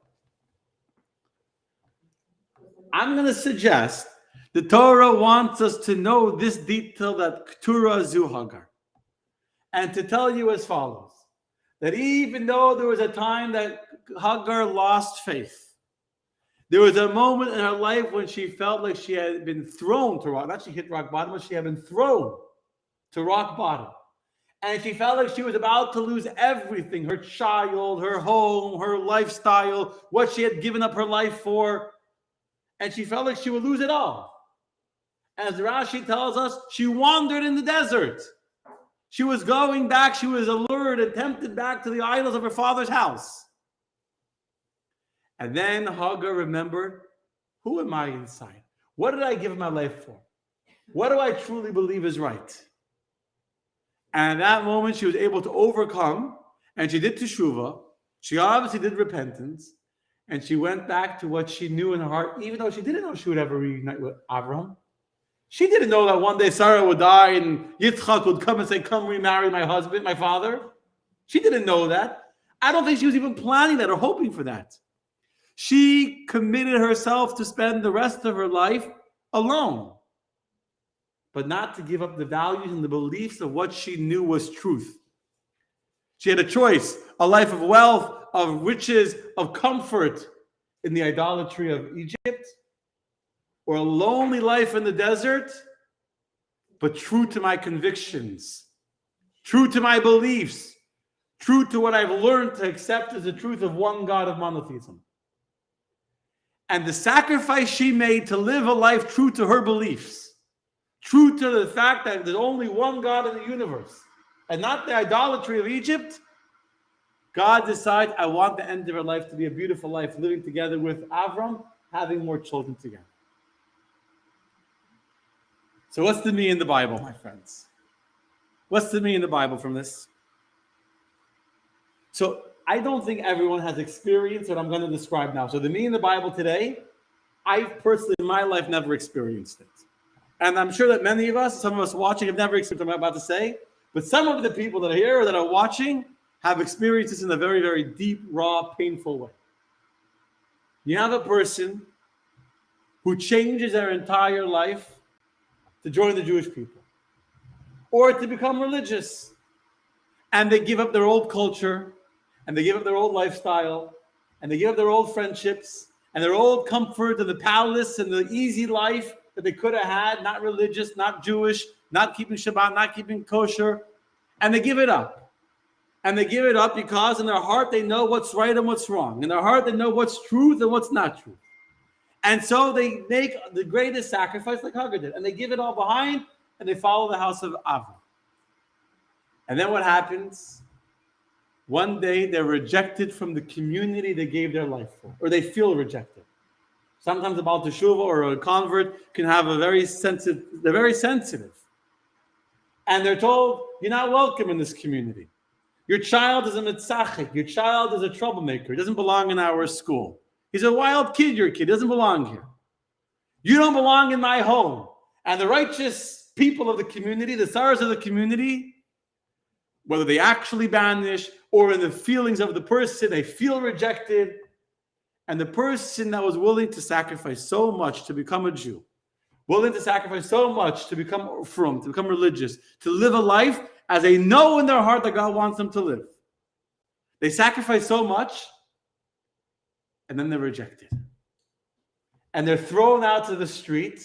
I'm going to suggest the Torah wants us to know this detail that Keturah zu Hagar. And to tell you as follows, that even though there was a time that Hagar lost faith, there was a moment in her life when she felt like she had been thrown to rock, not she hit rock bottom, but she had been thrown to rock bottom. And she felt like she was about to lose everything, her child, her home, her lifestyle, what she had given up her life for. And she felt like she would lose it all. As Rashi tells us, she wandered in the desert. She was going back. She was allured and tempted back to the idols of her father's house. And then Hagar remembered, who am I inside? What did I give my life for? What do I truly believe is right? And at that moment, she was able to overcome, and she did teshuvah. She obviously did repentance. And she went back to what she knew in her heart, even though she didn't know she would ever reunite with Abraham. She didn't know that one day Sarah would die and Yitzchak would come and say, come remarry my husband, my father. She didn't know that. I don't think she was even planning that or hoping for that. She committed herself to spend the rest of her life alone, but not to give up the values and the beliefs of what she knew was truth. She had a choice, a life of wealth, of riches, of comfort in the idolatry of Egypt, or a lonely life in the desert, but true to my convictions, true to my beliefs, true to what I've learned to accept as the truth of one God of monotheism. And the sacrifice she made to live a life true to her beliefs, true to the fact that there's only one God in the universe, and not the idolatry of Egypt, God decides, I want the end of her life to be a beautiful life, living together with Avram, having more children together. So what's the me in the Bible, my friends? What's the me in the Bible from this? So I don't think everyone has experienced what I'm going to describe now. So the me in the Bible today, I've personally in my life never experienced it. And I'm sure that many of us, some of us watching, have never experienced what I'm about to say. But some of the people that are here or that are watching have experienced this in a very, very deep, raw, painful way. You have a person who changes their entire life to join the Jewish people or to become religious. And they give up their old culture, and they give up their old lifestyle, and they give up their old friendships, and their old comfort and the palace and the easy life that they could have had, not religious, not Jewish, not keeping Shabbat, not keeping kosher, and they give it up. And they give it up because in their heart they know what's right and what's wrong. In their heart they know what's truth and what's not truth. And so they make the greatest sacrifice like Hagar did. And they give it all behind and they follow the house of Avram. And then what happens? One day they're rejected from the community they gave their life for. Or they feel rejected. Sometimes a Baal Teshuvah or a convert can have they're very sensitive. And they're told, you're not welcome in this community. Your child is a mitzachik. Your child is a troublemaker. He doesn't belong in our school. He's a wild kid, your kid. Doesn't belong here. You don't belong in my home. And the righteous people of the community, the stars of the community, whether they actually banish or in the feelings of the person, they feel rejected. And the person that was willing to sacrifice so much to become a Jew, willing to sacrifice so much to become frum, to become religious, to live a life as they know in their heart that God wants them to live. They sacrifice so much, and then they're rejected. And they're thrown out to the street.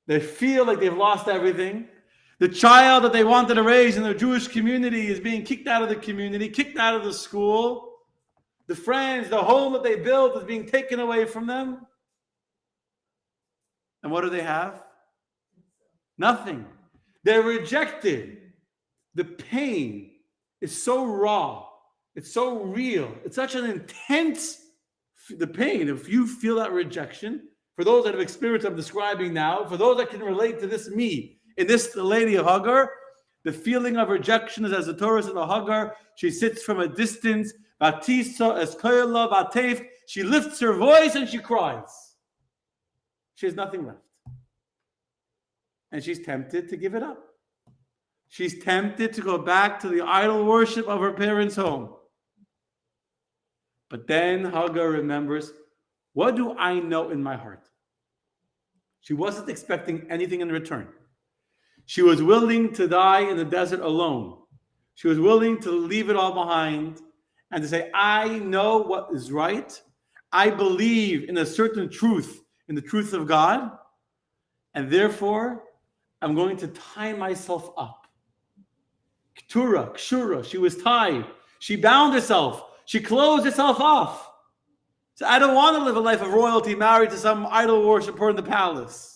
They feel like they've lost everything. The child that they wanted to raise in their Jewish community is being kicked out of the community, kicked out of the school. The friends, the home that they built is being taken away from them. And what do they have? Nothing. They're rejected. The pain is so raw. It's so real. It's such an intense, the pain, if you feel that rejection, for those that have experienced I'm describing now, for those that can relate to this me, in this lady of Hagar, the feeling of rejection is as the Torah says of Hagar, she sits from a distance, Batisa es koyla batef, she lifts her voice and she cries. She has nothing left. And she's tempted to give it up. She's tempted to go back to the idol worship of her parents' home. But then Hagar remembers, what do I know in my heart? She wasn't expecting anything in return. She was willing to die in the desert alone. She was willing to leave it all behind and to say, I know what is right. I believe in a certain truth, in the truth of God. And therefore, I'm going to tie myself up. Ketura, kshura, she was tied. She bound herself. She closed herself off. So I don't want to live a life of royalty married to some idol worshiper in the palace.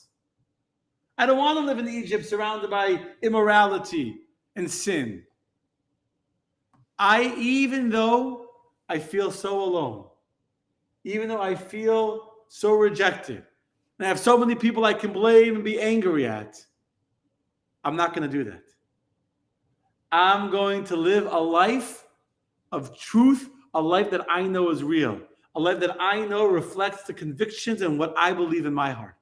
I don't want to live in Egypt surrounded by immorality and sin. Even though I feel so alone, even though I feel so rejected, and I have so many people I can blame and be angry at, I'm not going to do that. I'm going to live a life of truth, a life that I know is real, a life that I know reflects the convictions and what I believe in my heart.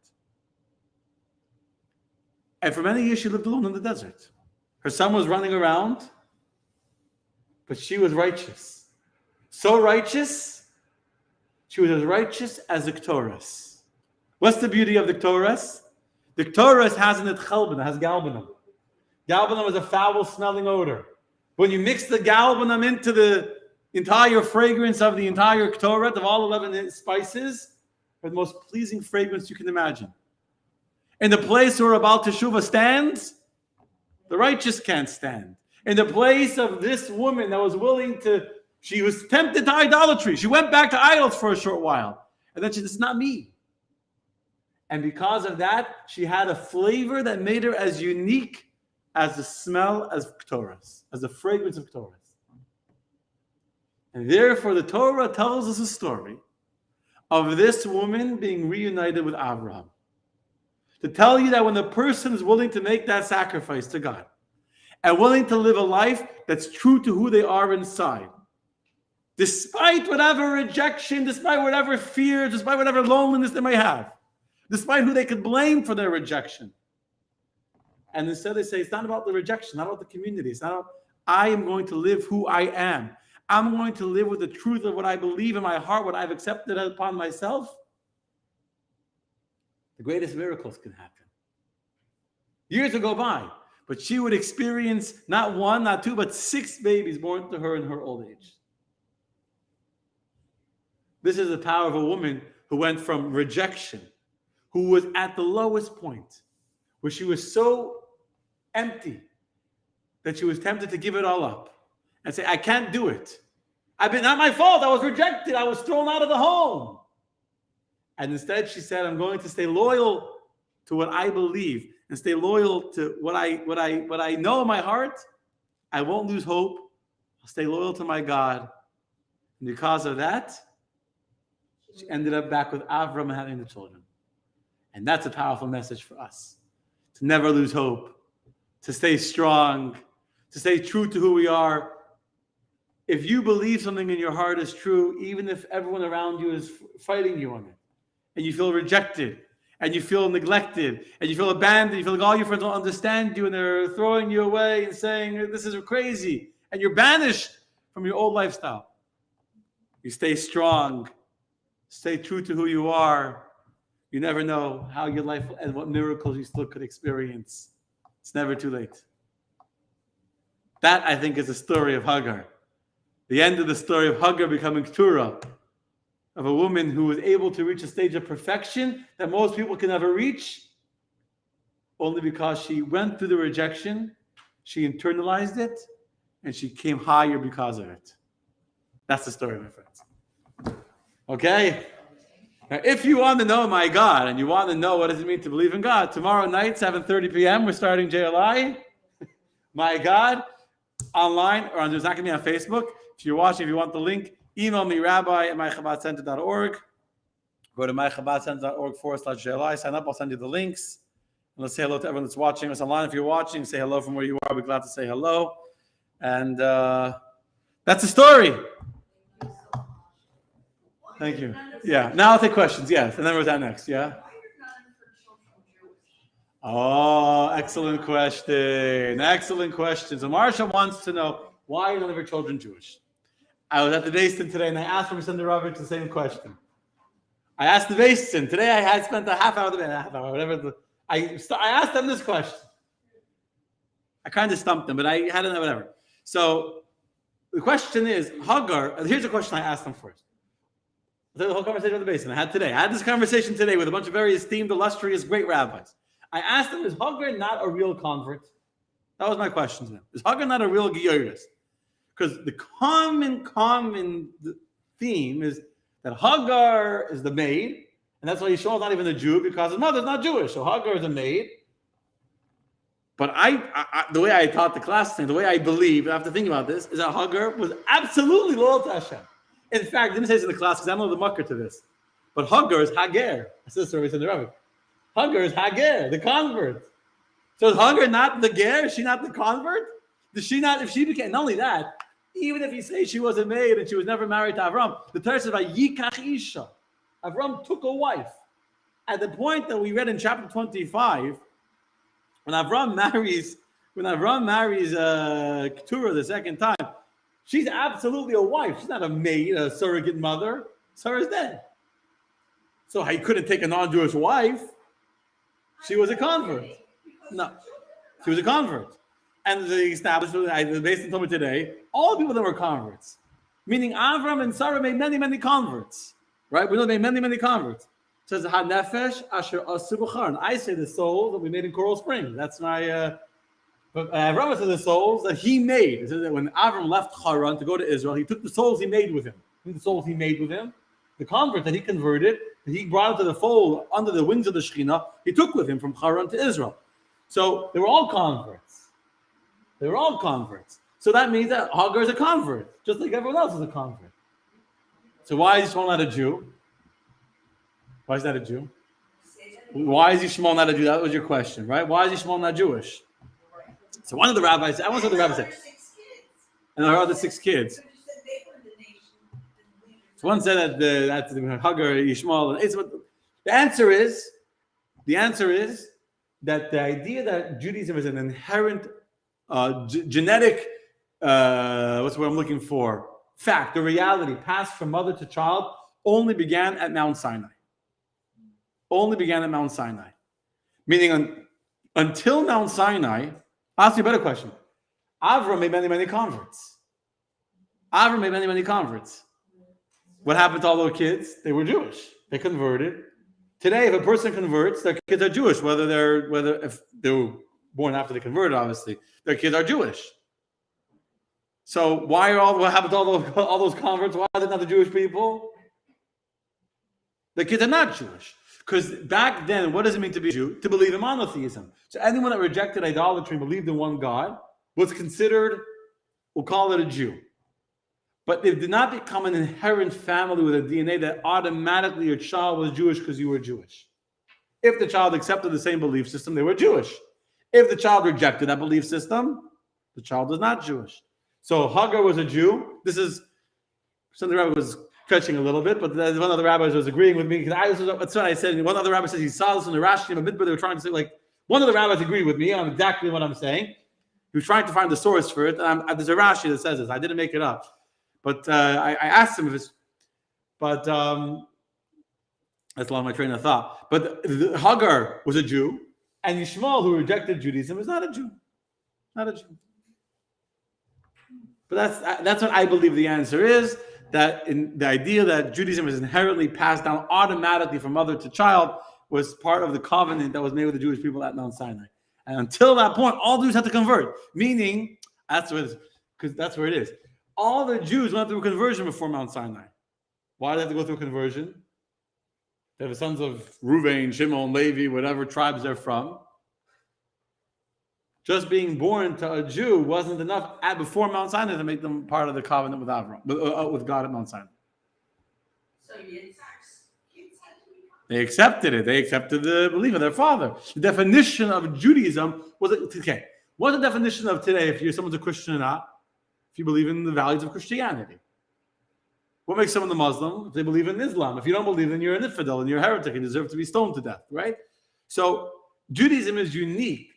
And for many years, she lived alone in the desert. Her son was running around, but she was righteous. So righteous, she was as righteous as the Ktoras. What's the beauty of the Ktoras? The Ktoras has in it chalbana, has galbanum. Galbanum is a foul-smelling odor. When you mix the galbanum into the entire fragrance of the entire Ktoret, of all 11 spices, are the most pleasing fragrance you can imagine. In the place where a Baal Teshuvah stands, the righteous can't stand. In the place of this woman that was willing to, she was tempted to idolatry. She went back to idols for a short while. And then she said, it's not me. And because of that, she had a flavor that made her as unique as the smell as Ktoras, as the fragrance of Ktoras. And therefore, the Torah tells us a story of this woman being reunited with Abraham. To tell you that when the person is willing to make that sacrifice to God and willing to live a life that's true to who they are inside, despite whatever rejection, despite whatever fear, despite whatever loneliness they may have, despite who they could blame for their rejection. And instead they say, it's not about the rejection, not about the community. It's not about, I am going to live who I am. I'm going to live with the truth of what I believe in my heart, what I've accepted upon myself. the greatest miracles can happen. Years would go by, but she would experience not one, not two, but 6 babies born to her in her old age. This is the power of a woman who went from rejection, who was at the lowest point, where she was so empty that she was tempted to give it all up and say, I can't do it. Not my fault. I was rejected. I was thrown out of the home. And instead she said, I'm going to stay loyal to what I believe and stay loyal to what I know in my heart. I won't lose hope. I'll stay loyal to my God. And because of that, she ended up back with Avram and having the children. And that's a powerful message for us. To never lose hope. To stay strong. To stay true to who we are. If you believe something in your heart is true, even if everyone around you is fighting you on it, and you feel rejected, and you feel neglected, and you feel abandoned, you feel like all your friends don't understand you, and they're throwing you away and saying, this is crazy, and you're banished from your old lifestyle. You stay strong, stay true to who you are. You never know how your life and what miracles you still could experience. It's never too late. That, I think, is the story of Hagar. The end of the story of Hagar becoming Keturah, of a woman who was able to reach a stage of perfection that most people can never reach, only because she went through the rejection, she internalized it, and she came higher because of it. That's the story, my friends. Okay? Now, if you want to know my God, and you want to know what does it mean to believe in God, tomorrow night, 7:30 p.m., we're starting JLI, my God, online, or there's not going to be on Facebook. If you're watching, if you want the link, email me, rabbi@mychabadcenter.org. Go to mychabadcenter.org/JLI. Sign up. I'll send you the links. And let's say hello to everyone that's watching us online. If you're watching, say hello from where you are. I'll be glad to say hello. And that's the story. Thank you. Yeah. Now I'll take questions. Yes. And then where's that next? Yeah. Oh, excellent question. Excellent question. So Marsha wants to know, why are none of her children Jewish? I was at the Basin today, and I asked Rabbi Senderovich the same question. I asked the Basin. Today I had spent a half hour, whatever. I asked them this question. I kind of stumped them, but I had it, whatever. So the question is, Hagar, here's a question I asked them first. The whole conversation with the Basin I had today. I had this conversation today with a bunch of very esteemed, illustrious, great rabbis. I asked them, is Hagar not a real convert? That was my question to them. Is Hagar not a real Giyuris? Because the common theme is that Hagar is the maid, and that's why Yishmael is not even a Jew, because his mother's not Jewish. So Hagar is a maid. But I the way I taught the class, the way I believe, after thinking about this, is that Hagar was absolutely loyal to Hashem. In fact, I didn't say this in the class because I don't know the mucker to this. But Hagar is Hagar. That's the story in the Rebbe. Hagar is Hagar, the convert. So is Hagar not the ger? Is she not the convert? Does she not, if she became, not only that, even if you say she was a maid and she was never married to Avram, the Torah says, Yikach Isha. Avram took a wife. At the point that we read in chapter 25, when Avram marries Keturah the second time, she's absolutely a wife. She's not a maid, a surrogate mother. Sarah's dead. So he couldn't take a non-Jewish wife. She was a convert. No, she was a convert. And the establishment, based on Torah today, all the people that were converts. Meaning Avram and Sarah made many, many converts. Right? We know they made many, many converts. It says, HaNefesh Asher Asu B'Charan. I say the souls that we made in Coral Springs. That's my... But Avram says the souls that he made. It says that when Avram left Haran to go to Israel, he took the souls he made with him. The convert that he converted, that he brought into the fold under the wings of the Shekhinah, he took with him from Haran to Israel. So they were all converts. So that means that Hagar is a convert, just like everyone else is a convert. So why is Yishmael not a Jew? Why is that a Jew? Why is Yishmael not a Jew? That was your question, right? Why is Yishmael not Jewish? So one of the rabbis, I want to say the rabbi said, and there are the 6 kids. So one said that that's Hagar, Yishmael. The answer is that the idea that Judaism is an inherent genetic, what's the word I'm looking for? Fact, the reality passed from mother to child only began at Mount Sinai. only began at Mount Sinai. Meaning, until Mount Sinai, I'll ask you a better question. Avram made many, many converts. Avram made many, many converts. What happened to all those kids? They were Jewish. They converted. Today, if a person converts, their kids are Jewish. If they were born after they converted, obviously, their kids are Jewish. So what happened to all those converts? Why are they not the Jewish people? The kids are not Jewish. Because back then, what does it mean to be a Jew? To believe in monotheism. So anyone that rejected idolatry and believed in one God was considered, we'll call it a Jew. But they did not become an inherent family with a DNA that automatically your child was Jewish because you were Jewish. If the child accepted the same belief system, they were Jewish. If the child rejected that belief system, the child was not Jewish. So Hagar was a Jew. This is something the rabbi was stretching a little bit, but one of the rabbis was agreeing with me because that's what I said. One other rabbi says he saw this in the Rashi and Midbar. They were trying to say, like, one of the rabbis agreed with me on exactly what I'm saying. He was trying to find the source for it. And there's a Rashi that says this. I didn't make it up. But I asked him if it's, but that's along my train of thought. But Hagar was a Jew, and Yishmael, who rejected Judaism, is not a Jew. Not a Jew. But that's what I believe the answer is, that in the idea that Judaism is inherently passed down automatically from mother to child was part of the covenant that was made with the Jewish people at Mount Sinai. And until that point, all Jews had to convert. Meaning, because that's where it is. All the Jews went through conversion before Mount Sinai. Why did they have to go through conversion? They're the sons of Reuven, Shimon, Levi, whatever tribes they're from. Just being born to a Jew wasn't enough before Mount Sinai to make them part of the covenant with Avram, with God at Mount Sinai. So kids had to be. They accepted it. They accepted the belief of their father. The definition of Judaism was okay. What's the definition of today? If someone's a Christian or not, if you believe in the values of Christianity, what makes someone a Muslim? If they believe in Islam. If you don't believe, then you're an infidel and you're a heretic and deserve to be stoned to death, right? So Judaism is unique.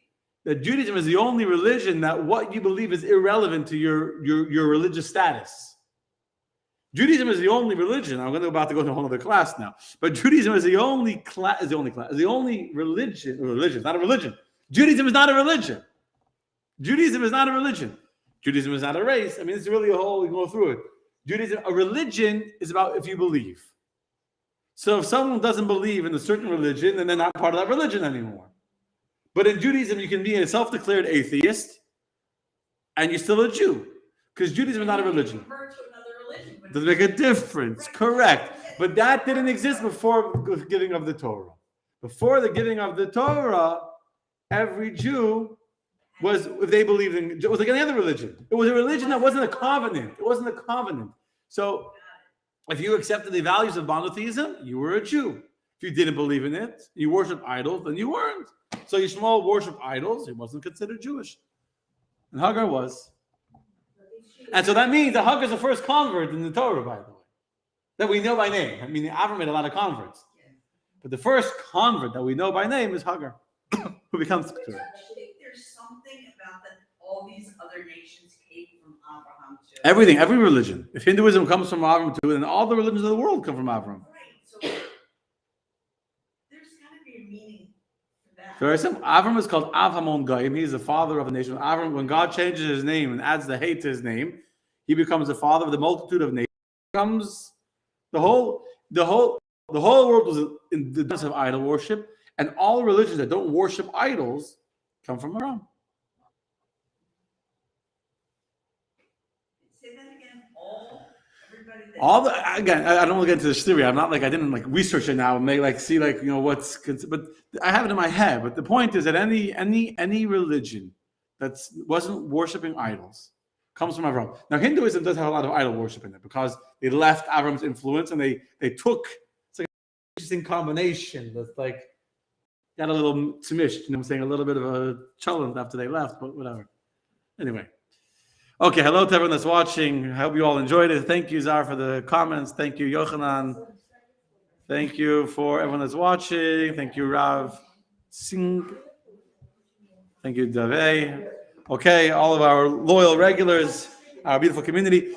That Judaism is the only religion that what you believe is irrelevant to your religious status. Judaism is the only religion. I'm about to go to a whole other class now. But Judaism is the only religion. It's not a religion. Judaism is not a religion. Judaism is not a religion. Judaism is not a race. I mean, it's really a whole, we can go through it. Judaism, a religion is about if you believe. So if someone doesn't believe in a certain religion, then they're not part of that religion anymore. But in Judaism, you can be a self-declared atheist, and you're still a Jew. Because Judaism is not a religion. Convert to another religion. Doesn't make a difference. Right. Correct. But that didn't exist before the giving of the Torah. Before the giving of the Torah, every Jew was, if they believed in, it was like any other religion. It was a religion that wasn't a covenant. It wasn't a covenant. So if you accepted the values of monotheism, you were a Jew. If you didn't believe in it, you worshiped idols, then you weren't. So Yishmael worshiped idols. He wasn't considered Jewish. And Hagar was. And so that means that Hagar is the first convert in the Torah, by the way, that we know by name. I mean, Avram made a lot of converts. But the first convert that we know by name is Hagar, who becomes the Torah. There's something about that all these other nations came from Abraham too. Everything, every religion. If Hinduism comes from Avram too, then all the religions of the world come from Avram. Right. So there's got to be a meaning to that. Very simple. Avram is called Av Hamon Goyim. He is the father of a nation. Avram, when God changes his name and adds the hate to his name, he becomes the father of the multitude of nations. Becomes the whole world was in the depths of idol worship, and all religions that don't worship idols come from Aram. Say that again. Everybody. Again, I don't want to get into this theory. I'm not like, I didn't like research it now and make like see like, you know, but I have it in my head. But the point is that any religion that wasn't worshiping idols comes from Avram. Now Hinduism does have a lot of idol worship in it because they left Avram's influence and they took, it's like an interesting combination that's like got a little smished, you know what I'm saying, a little bit of a challenge after they left, but whatever. Anyway. Okay, hello to everyone that's watching. I hope you all enjoyed it. Thank you, Zar, for the comments. Thank you, Yochanan. Thank you for everyone that's watching. Thank you, Rav Singh. Thank you, Dave. Okay, all of our loyal regulars, our beautiful community.